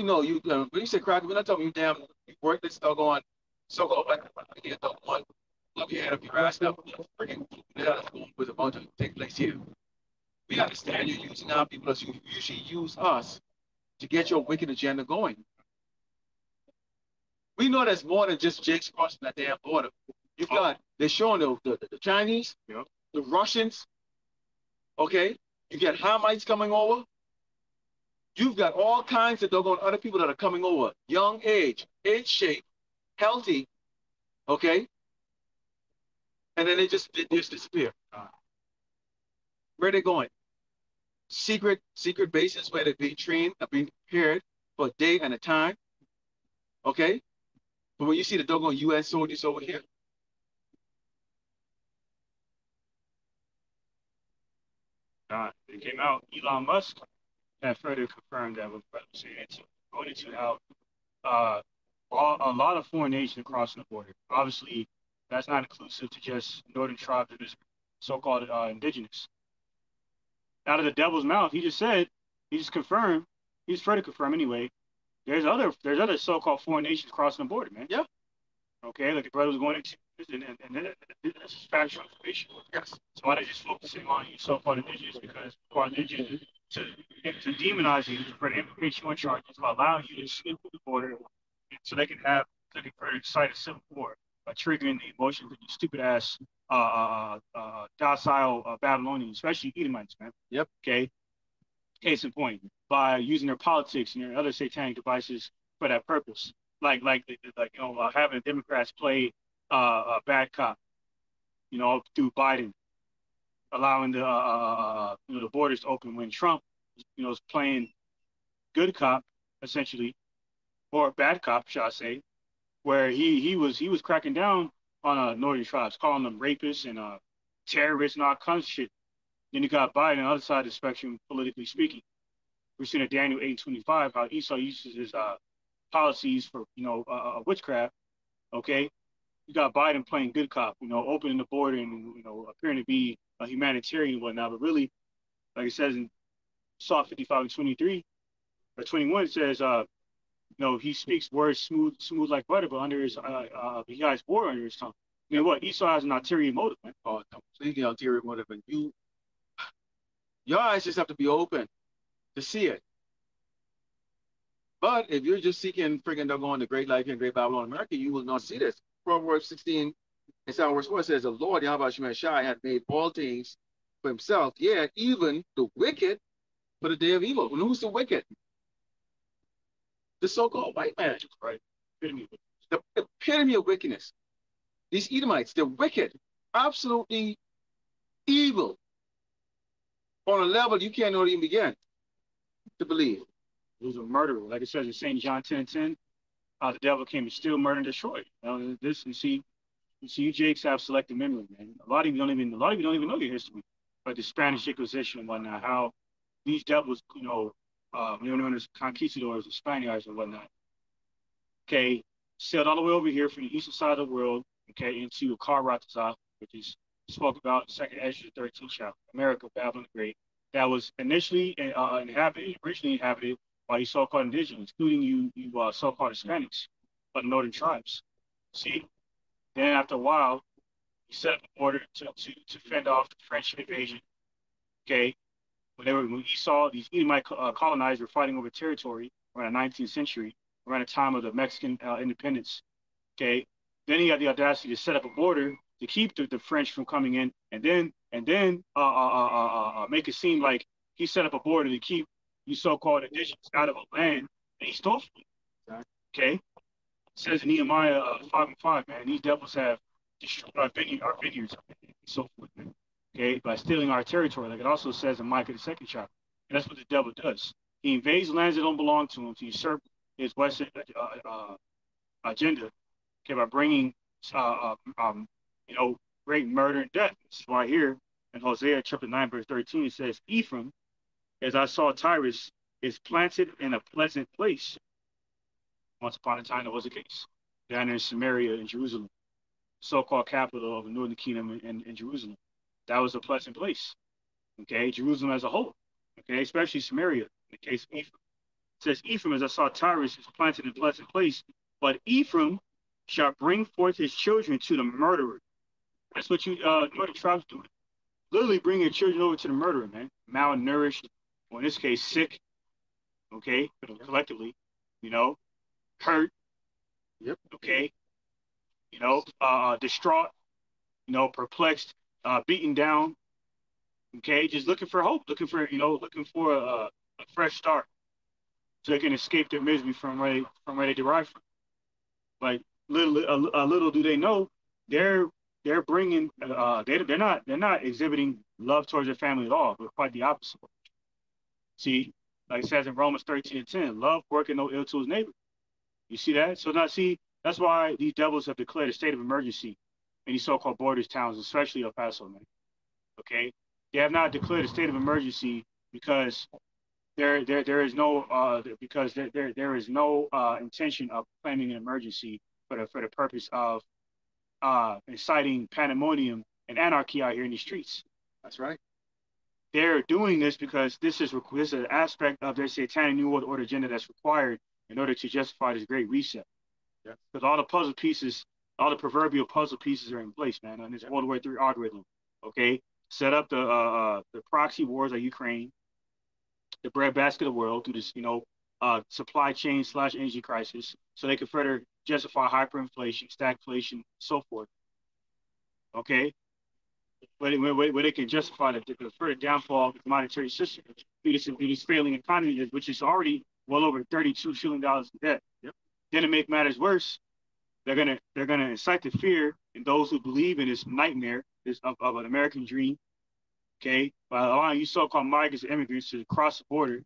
know you. When you say crackers, we're not talking you damn worthless doggone so-called black here, doggone. Love your head up your ass up. Freaking that's going was about to take place here. We understand you're using our people as you usually use us to get your wicked agenda going. We know there's more than just Jake's crossing that damn border. You've got, they're showing the Chinese, the Russians, okay? You get Hamites coming over. You've got all kinds of doggone other people that are coming over, young age, in shape, healthy, okay? And then they just disappear. Where are they going? Secret bases where they're being trained, are being prepared for a day and a time, okay? But when you see the doggone U.S. soldiers over here, it came out, Elon Musk had further confirmed that what brother was saying. So going into how a lot of foreign nations crossing the border. Obviously, that's not inclusive to just northern tribes that is so-called indigenous. Out of the devil's mouth, he just confirmed, he's further confirmed anyway. There's other so-called foreign nations crossing the border, man. Yeah. Okay, like the brother was going into, and this is factual information. Yes. So why they just focusing on you so-called indigenous? Because for indigenous to demonize you for the implication on charges, to allow you to slip through the border, so they can further incite a civil war by triggering the emotions of you stupid ass docile Babylonians, especially Edomites, man. Yep. Okay. Case in point, by using their politics and their other satanic devices for that purpose, like having the Democrats play a bad cop, through Biden, allowing the borders to open when Trump, is playing good cop essentially, or bad cop, shall I say, where he was cracking down on northern tribes, calling them rapists and terrorists and all kinds of shit. Then you got Biden on the other side of the spectrum, politically speaking. We're seeing in Daniel 8:25 how Esau uses his policies for witchcraft. Okay, you got Biden playing good cop, opening the border and appearing to be a humanitarian and whatnot, but really, like it says in Psalm 55 and 23 or 21, it says, he speaks words smooth like butter, but under his he has war under his tongue. I mean, what Esau has an ulterior motive, man. Oh, completely ulterior motive, and your eyes just have to be open to see it. But if you're just seeking freaking doggone the great life and great Babylon America, you will not see this. Proverbs 16 and 7 verse 4 says, the Lord Yahweh Shemeshai hath made all things for himself, yet even the wicked for the day of evil. And who's the wicked? The so-called white man, right? The epitome of wickedness. These Edomites, they're wicked, absolutely evil on a level you can't even begin to believe. He was a murderer. Like it says in St. John 10:10, the devil came to steal, murder, and destroy. You see, you Jakes have selective memory, man. A lot of you don't even know your history, but the Spanish Inquisition and whatnot, how these devils, known as conquistadors, the Spaniards and whatnot, okay, sailed all the way over here from the eastern side of the world, okay, into Karatazah, which is spoke about in 2nd Ezra 13th chapter, America, Babylon the Great, that was originally inhabited by these so-called indigenous, including you so-called Hispanics, but the northern tribes. See, then after a while, he set up an order to fend off the French invasion. Okay, when Esau, these Edomite colonizers were fighting over territory around the 19th century, around the time of the Mexican independence. Okay, then he had the audacity to set up a border to keep the French from coming in, and then make it seem like he set up a border to keep you so-called indigenous out of a land that he stole from you. Okay, it says in Nehemiah 5:5, man, these devils have destroyed our vineyards, and so forth, man. Okay, by stealing our territory, like it also says in Micah the 2nd chapter. And that's what the devil does. He invades lands that don't belong to him to usurp his Western agenda. Okay, by bringing great murder and death. This is why here in Hosea chapter 9 verse 13 it says, Ephraim, as I saw Tyrus, is planted in a pleasant place. Once upon a time, that was the case. Down in Samaria in Jerusalem, so-called capital of the northern kingdom in Jerusalem. That was a pleasant place. Okay, Jerusalem as a whole. Okay, especially Samaria, in the case of Ephraim. It says, Ephraim, as I saw Tyrus, is planted in a pleasant place, but Ephraim shall bring forth his children to the murderer. That's what you northern tribes doing. Literally bring your children over to the murderer, man. Malnourished, or in this case, sick. Okay, collectively, hurt. Yep. Okay. Distraught. Perplexed, beaten down. Okay, just looking for hope, looking for a fresh start, so they can escape their misery from where they derive from. Like little do they know, they're bringing they're not exhibiting love towards their family at all, but quite the opposite. See, like it says in Romans 13:10, love working no ill to his neighbor. You see that? So now see, that's why these devils have declared a state of emergency in these so-called borders towns, especially El Paso, man. Okay, they have not declared a state of emergency because there is no intention of claiming an emergency for the purpose of inciting pandemonium and anarchy out here in the streets. That's right. They're doing this because this is an aspect of their satanic New World Order agenda that's required in order to justify this great reset. Yeah. Because all the puzzle pieces, all the proverbial puzzle pieces are in place, man, on this World War III algorithm. Okay, set up the proxy wars of Ukraine, the breadbasket of the world through this, supply chain / energy crisis, so they can further justify hyperinflation, stagflation, so forth. Okay, where they can justify the further downfall of the monetary system through this failing economy, which is already well over $32 trillion in debt. Yep. Then to make matters worse, they're gonna incite the fear in those who believe in this nightmare of an American dream. Okay, by allowing you so-called migrants and immigrants to cross the border,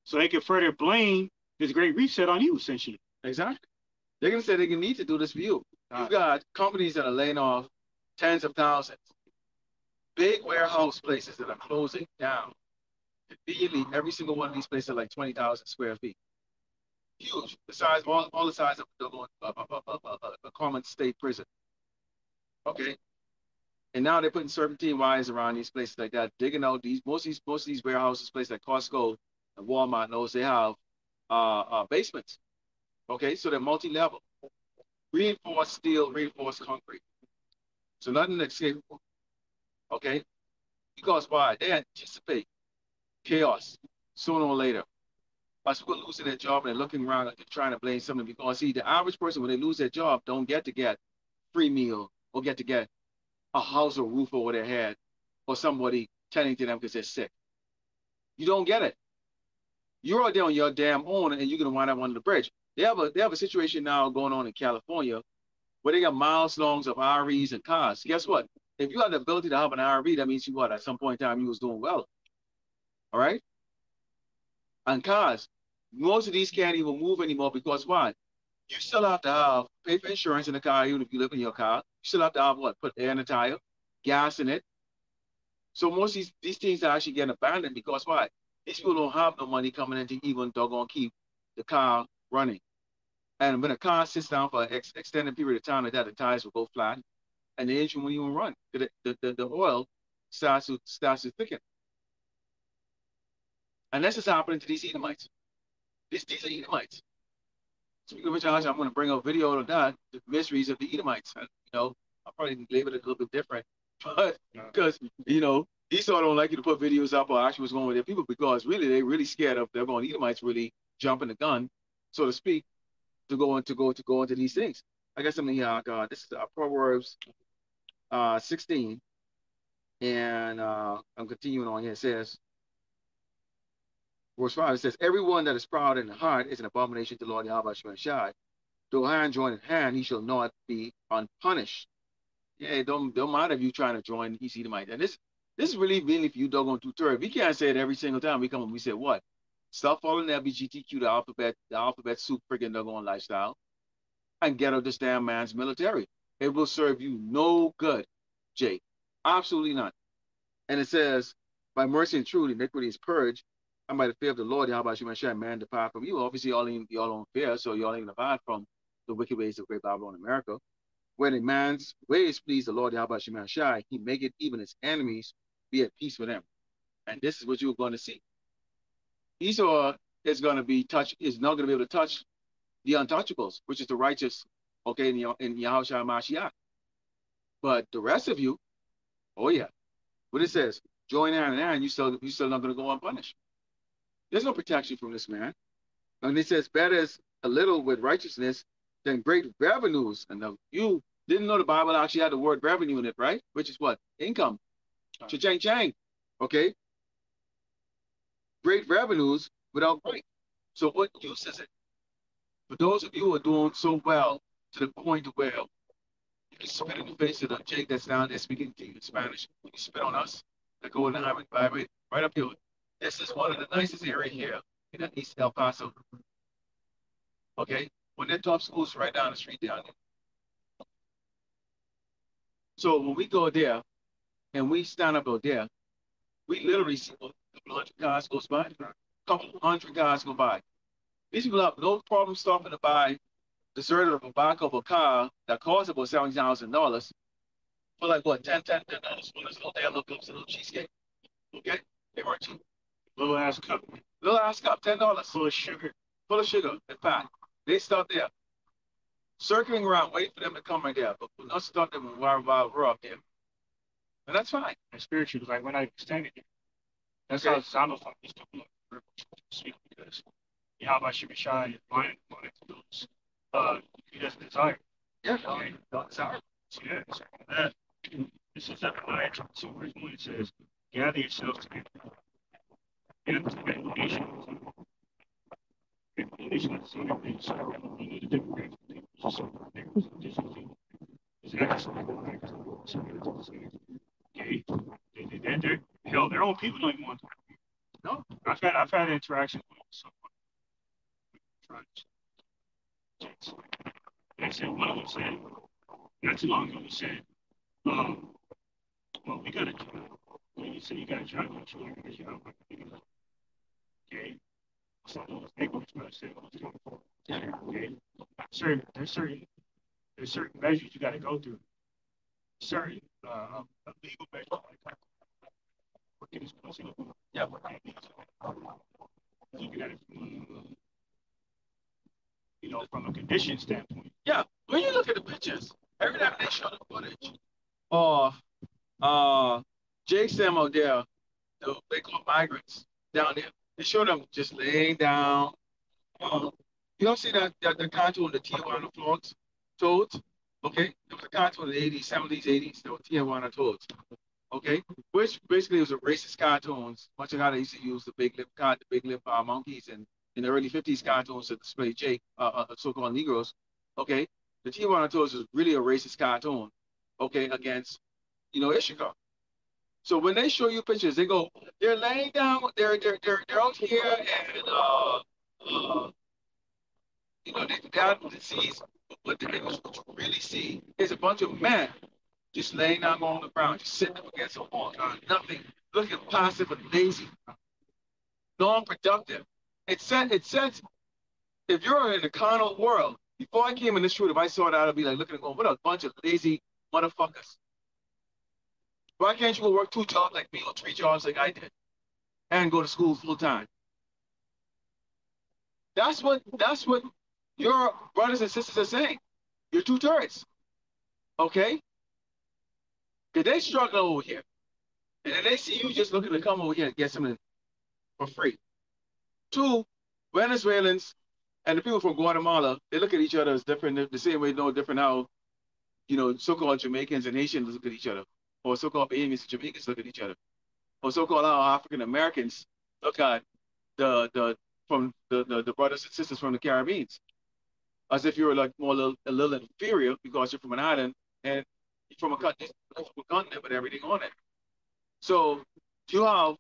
so they can further blame this great reset on you, essentially. Exactly. They're gonna say they need to do this for you. You've got companies that are laying off tens of thousands. big warehouse places that are closing down. Immediately, every single one of these places are like 20,000 square feet. Huge. The size, all the size of a common state prison. Okay. And now they're putting serpentine wires around these places like that, digging out these most of these warehouses, places like Costco and Walmart, and those they have basements. Okay, so they're multi-level, reinforced steel, reinforced concrete. So nothing escapable. Okay, because why? They anticipate chaos sooner or later. Us people losing their job and they're looking around and they're trying to blame something because see, the average person when they lose their job don't get free meal or get a house or roof over their head or somebody tending to them because they're sick. You don't get it. You're out there on your damn own and you're gonna wind up under the bridge. They have a situation now going on in California where they got miles longs of RVs and cars. Guess what? If you have the ability to have an RV, that means you what? At some point in time, you was doing well. All right? And cars, most of these can't even move anymore because why? You still have to have pay for insurance in the car, even if you live in your car. You still have to have what? Put air in the tire, gas in it. So most of these things are actually getting abandoned because why? These people don't have no money coming in to even doggone keep the car running. And when a car sits down for an extended period of time like that, the tires will go flat and the engine won't even run. The oil starts to thicken. And that's just happening to these Edomites. These are Edomites. Speaking of which, I'm going to bring a video of that, the mysteries of the Edomites. And, I'll probably label it a little bit different, but because Esau don't like you to put videos up or actually what's going with their people because really they're really scared of they're going Edomites really jumping the gun, so to speak, to go into these things. I got something here. God, this is Proverbs 16, and I'm continuing on here. It says, verse 5, it says, everyone that is proud in the heart is an abomination to the Lord Yahweh Shai. Though hand join in hand, he shall not be unpunished. Yeah, it don't matter if you're trying to join these Edomites. And this is really mainly for you doggone two-thirds. We can't say it every single time we come and we say what? Stop following the LGBTQ, the alphabet soup friggin' doggone lifestyle, and get out of this damn man's military. It will serve you no good, Jake. Absolutely not. And it says, by mercy and truth, iniquity is purged, and by the fear of the Lord, Yahweh Shemashah, man depart from you. Obviously, y'all don't fear, so y'all ain't depart from the wicked ways of great Babylon America. When a man's ways please the Lord Yahweh Shemashah, he make it even his enemies be at peace with him. And this is what you're going to see. Esau is going to be is not going to be able to touch the untouchables, which is the righteous, okay, in Yahushua Mashiach. But the rest of you, oh yeah, what it says, join hand in hand, you still not going to go unpunished. There's no protection from this man. And it says, better is a little with righteousness than great revenues. And you didn't know the Bible actually had the word revenue in it, right? Which is what? Income. Cha-chang chang. Okay? Great revenues without right. So what use is it? For those of you who are doing so well to the point where you can spit in the face of the Jake that's down there speaking to you in Spanish. You can spit on us that go in the highway right up here. This is one of the nicest areas here in East El Paso. Okay? When their top schools right down the street down there. So when we go there and we stand up out there, we literally see a couple hundred cars goes by. A couple hundred cars go by. These people have no problem stopping to buy deserted of a back of a car that costs about $70,000 for like what, $10 for this little damn little cheesecake. Okay? They weren't cheap. Little ass cup. Little ass cup, $10. Full of sugar. Full of sugar. In fact, they stop there. Circling around, waiting for them to come right there. But we'll not stop them while we're up there. And that's fine. And spiritually, like when I extended it. That's how it sounded like these people are speak because Yahweh Shemashai is blind to those he doesn't desire. Yeah, don't desire. Yeah, so that this is Zephaniah 22, verse 1. It says, gather yourselves together. And to make a nation. A nation is the same thing. So you need a different range of things. So there's different things. It's actually okay. They're hell, their own people don't even want to. No, I've had interactions with someone. They said one of them said not too long ago. He said, well, we got a job. When you say you got a job, you got a job. Okay. So those neighborhoods going to say, okay. There's certain measures you got to go through. Certain legal measures. Yeah. Looking at it from, from a condition standpoint. Yeah. When you look at the pictures, every time they show the footage, Jake's them out there, they call migrants down there. They show them just laying down. You don't see the contour of the Tijuana toads, okay? There was a contour in the 80s, 70s, 80s, there were Tijuana toads, okay? Which basically was a racist cartoons, much like how they used to use the big lip monkeys and in the early 50s cartoons to display Jake, so-called Negroes, okay? The Tijuana toads was really a racist cartoon, okay, against, Ishika. So when they show you pictures, they go, they're laying down, they're out here, and they're out of disease. But what you really see is a bunch of men just laying down on the ground, just sitting up against a wall, nothing, looking passive and lazy, non-productive. It says, if you're in the carnal world, before I came in this truth, if I saw that, I'd be like looking and going, what a bunch of lazy motherfuckers. Why can't you go work 2 jobs like me or 3 jobs like I did and go to school full time? That's what your brothers and sisters are saying. You're 2 turrets. Okay? Because they struggle over here. And then they see you just looking to come over here and get something for free. 2, Venezuelans and the people from Guatemala, they look at each other as different, the same way no different how, so-called Jamaicans and Haitians look at each other. Or so-called Bahamians and Jamaicans look at each other. Or so-called African Americans look at the brothers and sisters from the Caribbean, as if you're like a little inferior because you're from an island and you're from a continent with everything on it. So you have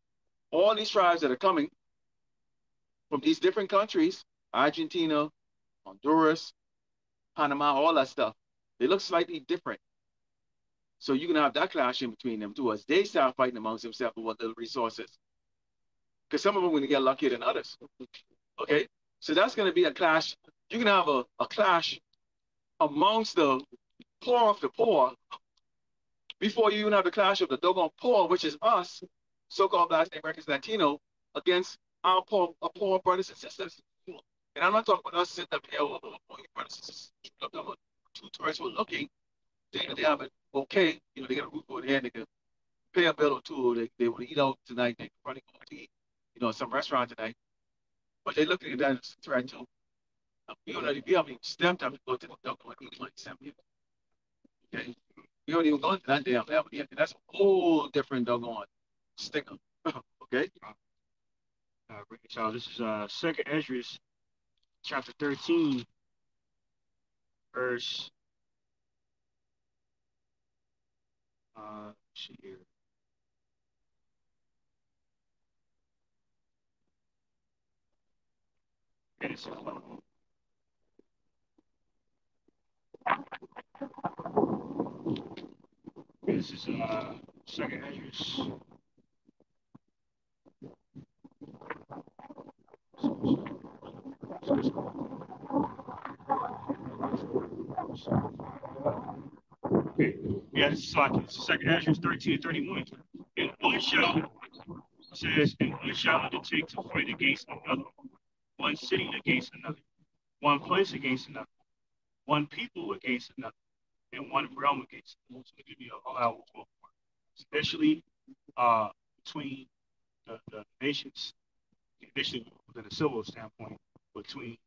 all these tribes that are coming from these different countries, Argentina, Honduras, Panama, all that stuff. They look slightly different. So you can have that clash in between them too, as they start fighting amongst themselves for what little resources. Because some of them are going to get luckier than others. Okay? So that's going to be a clash. You can have a clash amongst the poor of the poor before you even have the clash of the doggone poor, which is us, so-called Black Americans, Latino, against our poor brothers and sisters. And I'm not talking about us sitting up here, your brothers and sisters, 2 tourists who are looking, they have it okay, they got a roof over their head, they can pay a bill or 2, they will eat out tonight, they can probably go to eat, some restaurant tonight. But they're looking at that as a threat too. We haven't even stamped up to go to the doggone eat like 7 years. Okay? We don't even go into that damn level yet. That's a whole different doggone sticker. Okay? So this is 2nd Esdras, chapter 13, verse. Let's see here. This is 2nd Esdras. Okay. Yeah, this is 2nd Esdras 13:31. And one shall undertake to fight against another, one city against another, one place against another, one people against another, and one realm against another. So it could be all out, especially between the nations, initially within a civil standpoint, between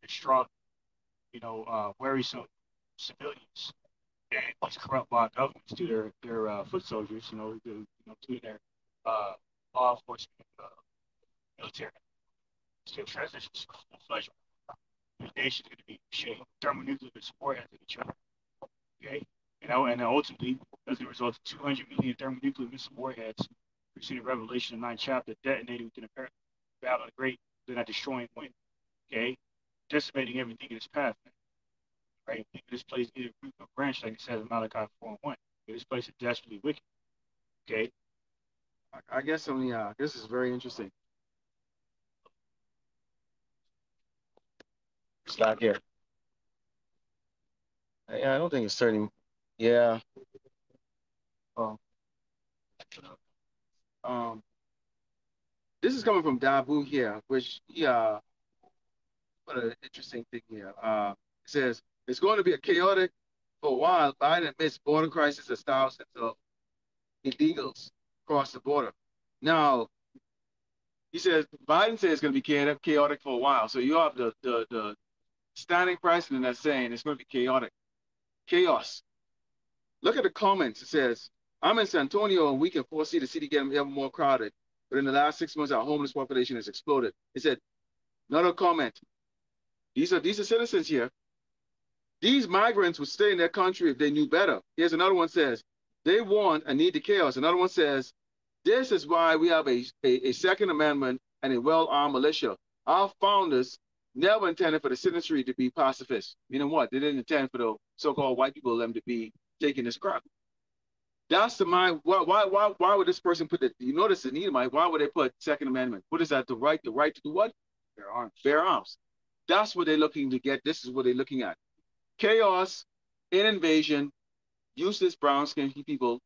distraught, worrisome civilians and these corrupt governments to their foot soldiers, to their law enforcement, military. Still transitions pleasure. The nation is going to be shaped thermonuclear support at each other. Okay? And ultimately, as a result of 200 million thermonuclear missile warheads, we see the Revelation 9th chapter detonating within a battle of the great, then a destroying wind. Okay? Decimating everything in its path. Right? This place needed a root or branch, like it says in Malachi 4:1. This place is desperately wicked. Okay. I guess only this is very interesting. It's not here. Yeah, I don't think it's starting. Yeah. Oh. This is coming from Dabu here, which what an interesting thing here. It says it's going to be a chaotic for a while. Biden admits border crisis as thousands of illegals cross the border. Now, he says Biden says it's going to be chaotic for a while. So you have the standing precedent that's saying it's going to be chaotic. Chaos. Look at the comments. It says, I'm in San Antonio and we can foresee the city getting ever more crowded. But in the last 6 months, our homeless population has exploded. It said, another comment. These are citizens here. These migrants would stay in their country if they knew better. Here's another one says, they want and need the chaos. Another one says, this is why we have a Second Amendment and a well-armed militia. Our founders never intended for the citizenry to be pacifists. Meaning what? They didn't intend for the so-called white people them to be taking this crap. That's the mind. Why would this person put it? You notice the Edomite. Why would they put Second Amendment? What is that? The right to do what? Bear arms. Bear arms. That's what they're looking to get. This is what they're looking at. Chaos, an invasion, useless brown skinned people.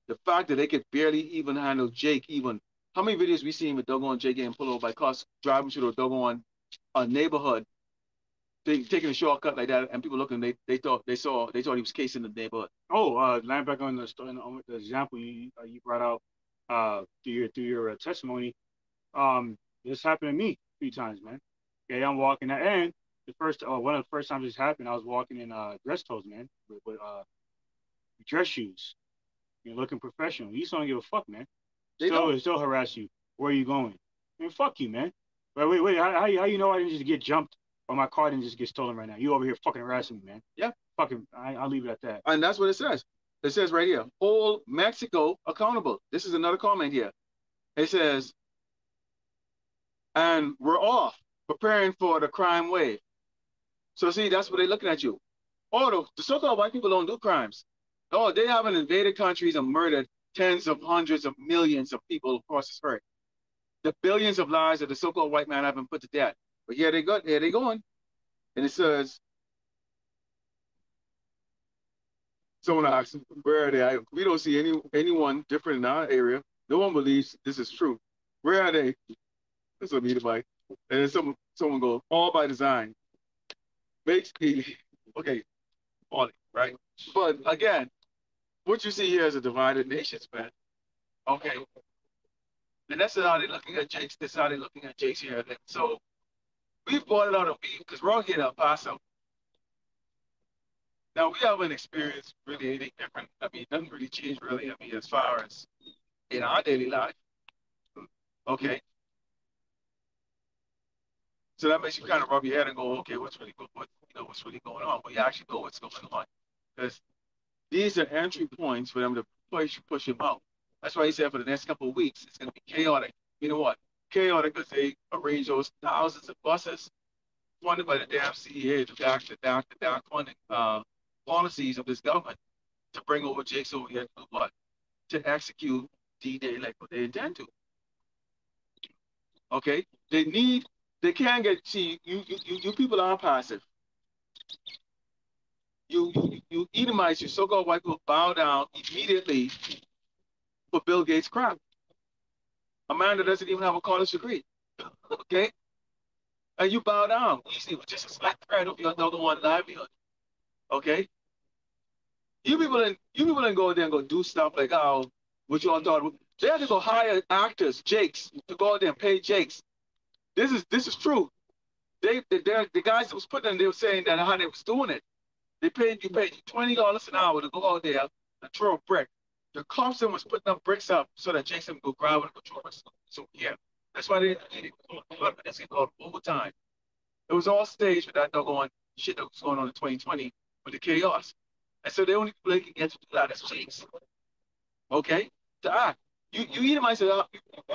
The fact that they could barely even handle Jake. Even how many videos we seen with doggone Jake getting pulled over by cars driving through the doggone neighborhood, taking a shortcut like that, and people looking, they thought he was casing the neighborhood. Oh, line back on the example you brought out through your testimony. This happened to me a few times, man. Okay, I'm walking at, and one of the first times this happened, I was walking in dress toes, man, with dress shoes. You're looking professional. You just don't give a fuck, man. Still harass you. Where are you going? Man, fuck you, man. Wait. How you know I didn't just get jumped or my car didn't just get stolen right now? You over here fucking harassing me, man. Yeah. Fucking, I'll leave it at that. And that's what it says. It says right here, hold Mexico accountable. This is another comment here. It says, and we're off preparing for the crime wave. So see, that's what they're looking at you. Oh, the so-called white people don't do crimes. Oh, they haven't invaded countries and murdered tens of hundreds of millions of people across this earth. The billions of lives that the so-called white man haven't put to death. But here they going. And it says, someone asked, where are they? We don't see anyone different in our area. No one believes this is true. Where are they? That's what I mean by. And then someone goes, all by design. Makes me, okay, all right? But again, what you see here is a divided nation, man. Okay. And that's how they're looking at Jake's. This is how they're looking at Jake's here. So we brought it out of me because we're all here in El Paso. Now, we haven't experienced really anything different. I mean, nothing really changed, really. I mean, as far as in our daily life. Okay. So that makes you kind of rub your head and go, okay, what's really going on? Well, you actually know what's going on. Because these are entry points for them to push them out. That's why he said for the next couple of weeks, it's going to be chaotic. You know what? Chaotic because they arrange those thousands of buses funded by the damn CEA to back funding policies of this government to bring over Jakes over here to what? To execute D-Day like what they intend to. Okay? They can't get, see, you people aren't passive. You Edomites, you so-called white people bow down immediately for Bill Gates' crap. A man that doesn't even have a college degree. Okay? And you bow down easily with just a slack thread of your another one livelihood. Okay? You people didn't go there and go do stuff like, oh, what you all thought. They had to go hire actors, Jakes, to go out there and pay Jakes. This is true. The guys that was putting them, they were saying that how they was doing it. You paid you $20 an hour to go out there and throw a brick. The cops was putting up bricks up so that Jason would go grab it and go throw it. So yeah, that's why they called overtime. It was all staged for that doggone shit that was going on in 2020 with the chaos. And so the only people they can get to do that is Jakes. Okay? To act. You Edomites you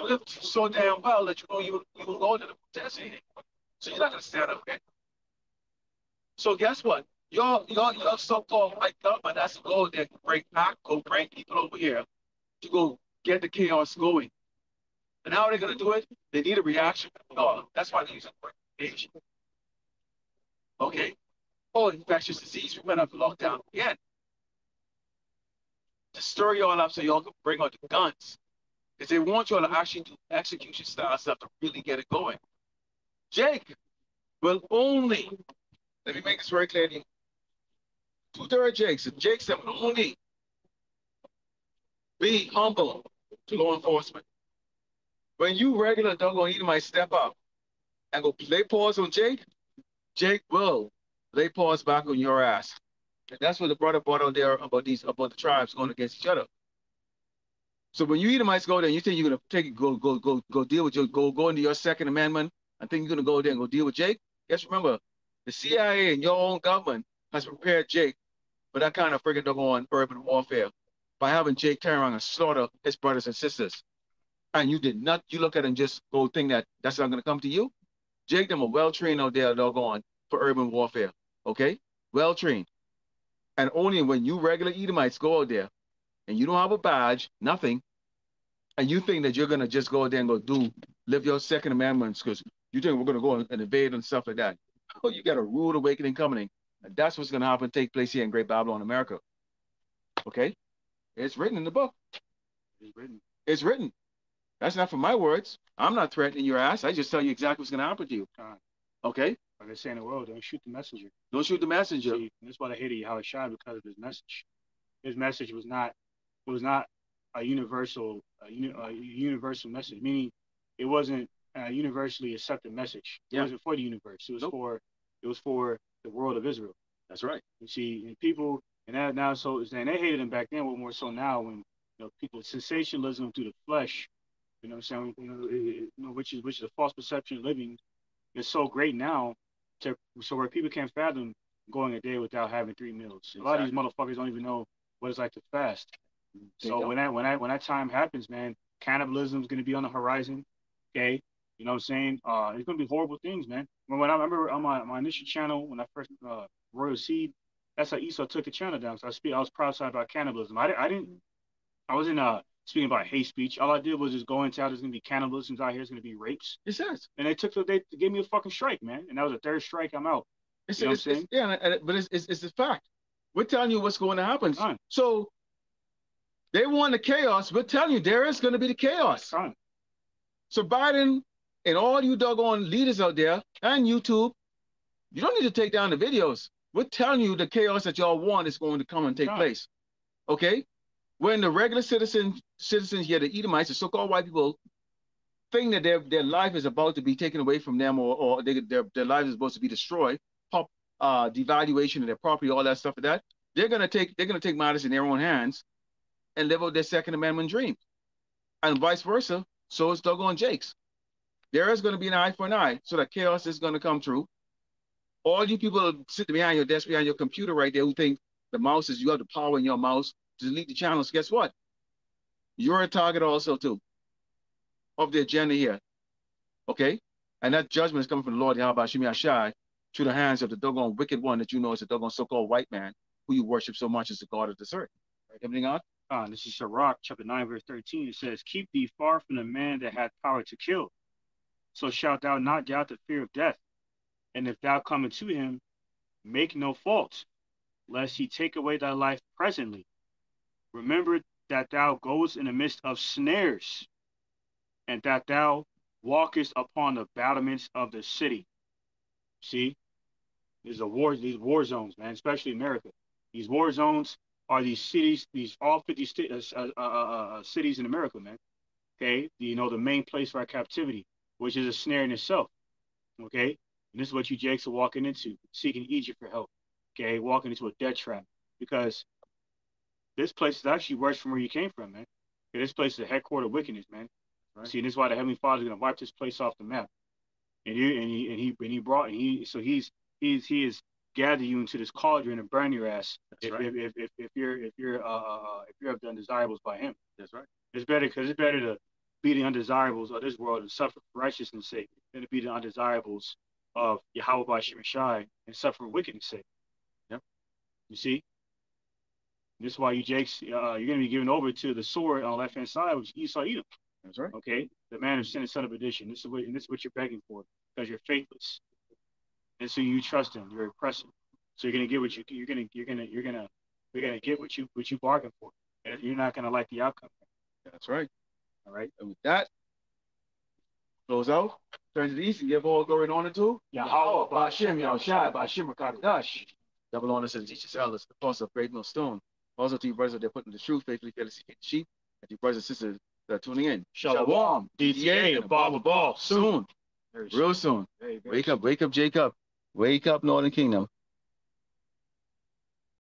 live so damn well that you know you will go to the protest anything. So you're not gonna stand up, okay? So guess what? your so-called white government has to go there, go bring people over here to go get the chaos going. And how are they going to do it? They need a reaction. Oh, that's why they use the word age. Okay. Oh, infectious disease. We went up lockdown again to stir y'all up so y'all can bring out the guns. Because they want y'all to actually do execution style stuff to really get it going. Jake will only, let me make this very clear to you. 2/3 Jakes. Jakes that will only be humble to law enforcement. When you regular doggone Edomites step up and go lay paws on Jake, Jake will lay paws back on your ass. And that's what the brother brought out there about the tribes going against each other. So when you Edomites go there and you think you're gonna take it, go deal with go into your Second Amendment and think you're gonna go there and go deal with Jake, just remember the CIA and your own government has prepared Jake for that kind of friggin' doggone urban warfare by having Jake turn around and slaughter his brothers and sisters. And you did not, you look at it and just go think that that's not gonna come to you. Jake them are well trained out there doggone for urban warfare. Okay? Well trained. And only when you regular Edomites go out there and you don't have a badge, nothing, and you think that you're gonna just go out there and live your Second Amendments because you think we're gonna go and invade and stuff like that. Oh, you got a rude awakening coming. And that's what's gonna happen, take place here in Great Babylon, America. Okay? It's written in the book. It's written. It's written. That's not from my words. I'm not threatening your ass. I just tell you exactly what's gonna happen to you. Okay? Like they say in the world, don't shoot the messenger. Don't shoot the messenger. See, that's why I hated Yahushua, because of his message. His message was not a universal message, meaning it wasn't a universally accepted message. It wasn't for the universe. It was for the world of Israel. That's right. You see, and people, and that now, so and they hated him back then, but more so now when people sensationalism through the flesh, what I'm saying, which is a false perception of living, is so great now, so where people can't fathom going a day without having 3 meals. Exactly. A lot of these motherfuckers don't even know what it's like to fast. So when that time happens, man, cannibalism is going to be on the horizon. Okay, you know what I'm saying? It's going to be horrible things, man. When I remember on my initial channel when I first Royal Seed, that's how Esau took the channel down. So I was prophesied about cannibalism. I wasn't speaking about hate speech. All I did was just go into how there's going to be cannibalism out here. There's going to be rapes. It says. And they gave me a fucking strike, man. And that was the 3rd strike. I'm out. You know what I'm saying? Yeah, but it's a fact. We're telling you what's going to happen. So they want the chaos. We're telling you there is going to be the chaos. So Biden and all you doggone leaders out there and YouTube, you don't need to take down the videos. We're telling you the chaos that y'all want is going to come and take place. Okay? When the regular citizens here, the Edomites, the so-called white people, think that their life is about to be taken away from them or their life is supposed to be destroyed, devaluation of their property, all that stuff like that, they're gonna take matters in their own hands and live out their Second Amendment dream. And vice versa, so is doggone Jake's. There is going to be an eye for an eye, so that chaos is going to come true. All you people sitting behind your desk, behind your computer right there who think the mouse is, you have the power in your mouse to delete the channels, guess what? You're a target also too of the agenda here. Okay? And that judgment is coming from the Lord Yahweh Shemi Ashai through the hands of the doggone wicked one that you know is a doggone so-called white man who you worship so much as the God of this earth. Right? Everything on? This is Sirach, chapter 9, verse 13. It says, keep thee far from the man that hath power to kill. So shalt thou not doubt the fear of death. And if thou come unto him, make no fault, lest he take away thy life presently. Remember that thou goest in the midst of snares, and that thou walkest upon the battlements of the city. See? These war zones, man, especially America. These war zones are these cities, all 50 cities in America, man. Okay? The main place for our captivity, which is a snare in itself. Okay? And this is what you Jakes are walking into, seeking Egypt for help. Okay? Walking into a death trap. Because this place is actually worse from where you came from, man. Okay, this place is a headquarter of wickedness, man. Right. See, and this is why the Heavenly Father is going to wipe this place off the map. And he is gather you into this cauldron and burn your ass. That's right. If you're of the undesirables by him. That's right. It's better to be the undesirables of this world and suffer for righteousness' sake than to be the undesirables of Yahweh by Shemashai and suffer for wickedness' sake. Yep. You see? This is why you Jakes, you're going to be given over to the sword on the left-hand side, which Esau Edom. That's right. Okay? The man of sin and son of perdition. This is what you're begging for, because you're faithless. And so you trust him. You're oppressive. So you're going to get what you're going to get what you bargained for. And you're not going to like the outcome. That's right. All right? And with that, close out, turn to the east and give all glory and honor to Yahweh, Ba'ashem, Yahushai, Ba'ashem, Rakadash. double honor to the teachers, elders, the apostle of Great Millstone. Also to you brothers that are putting the truth, faithfully, fearlessly feed the sheep, and to you brothers and sisters that are tuning in. Shalom, DTA, and Baba Ball. Soon. Real soon. Wake up, Jacob. Wake up, Northern Kingdom.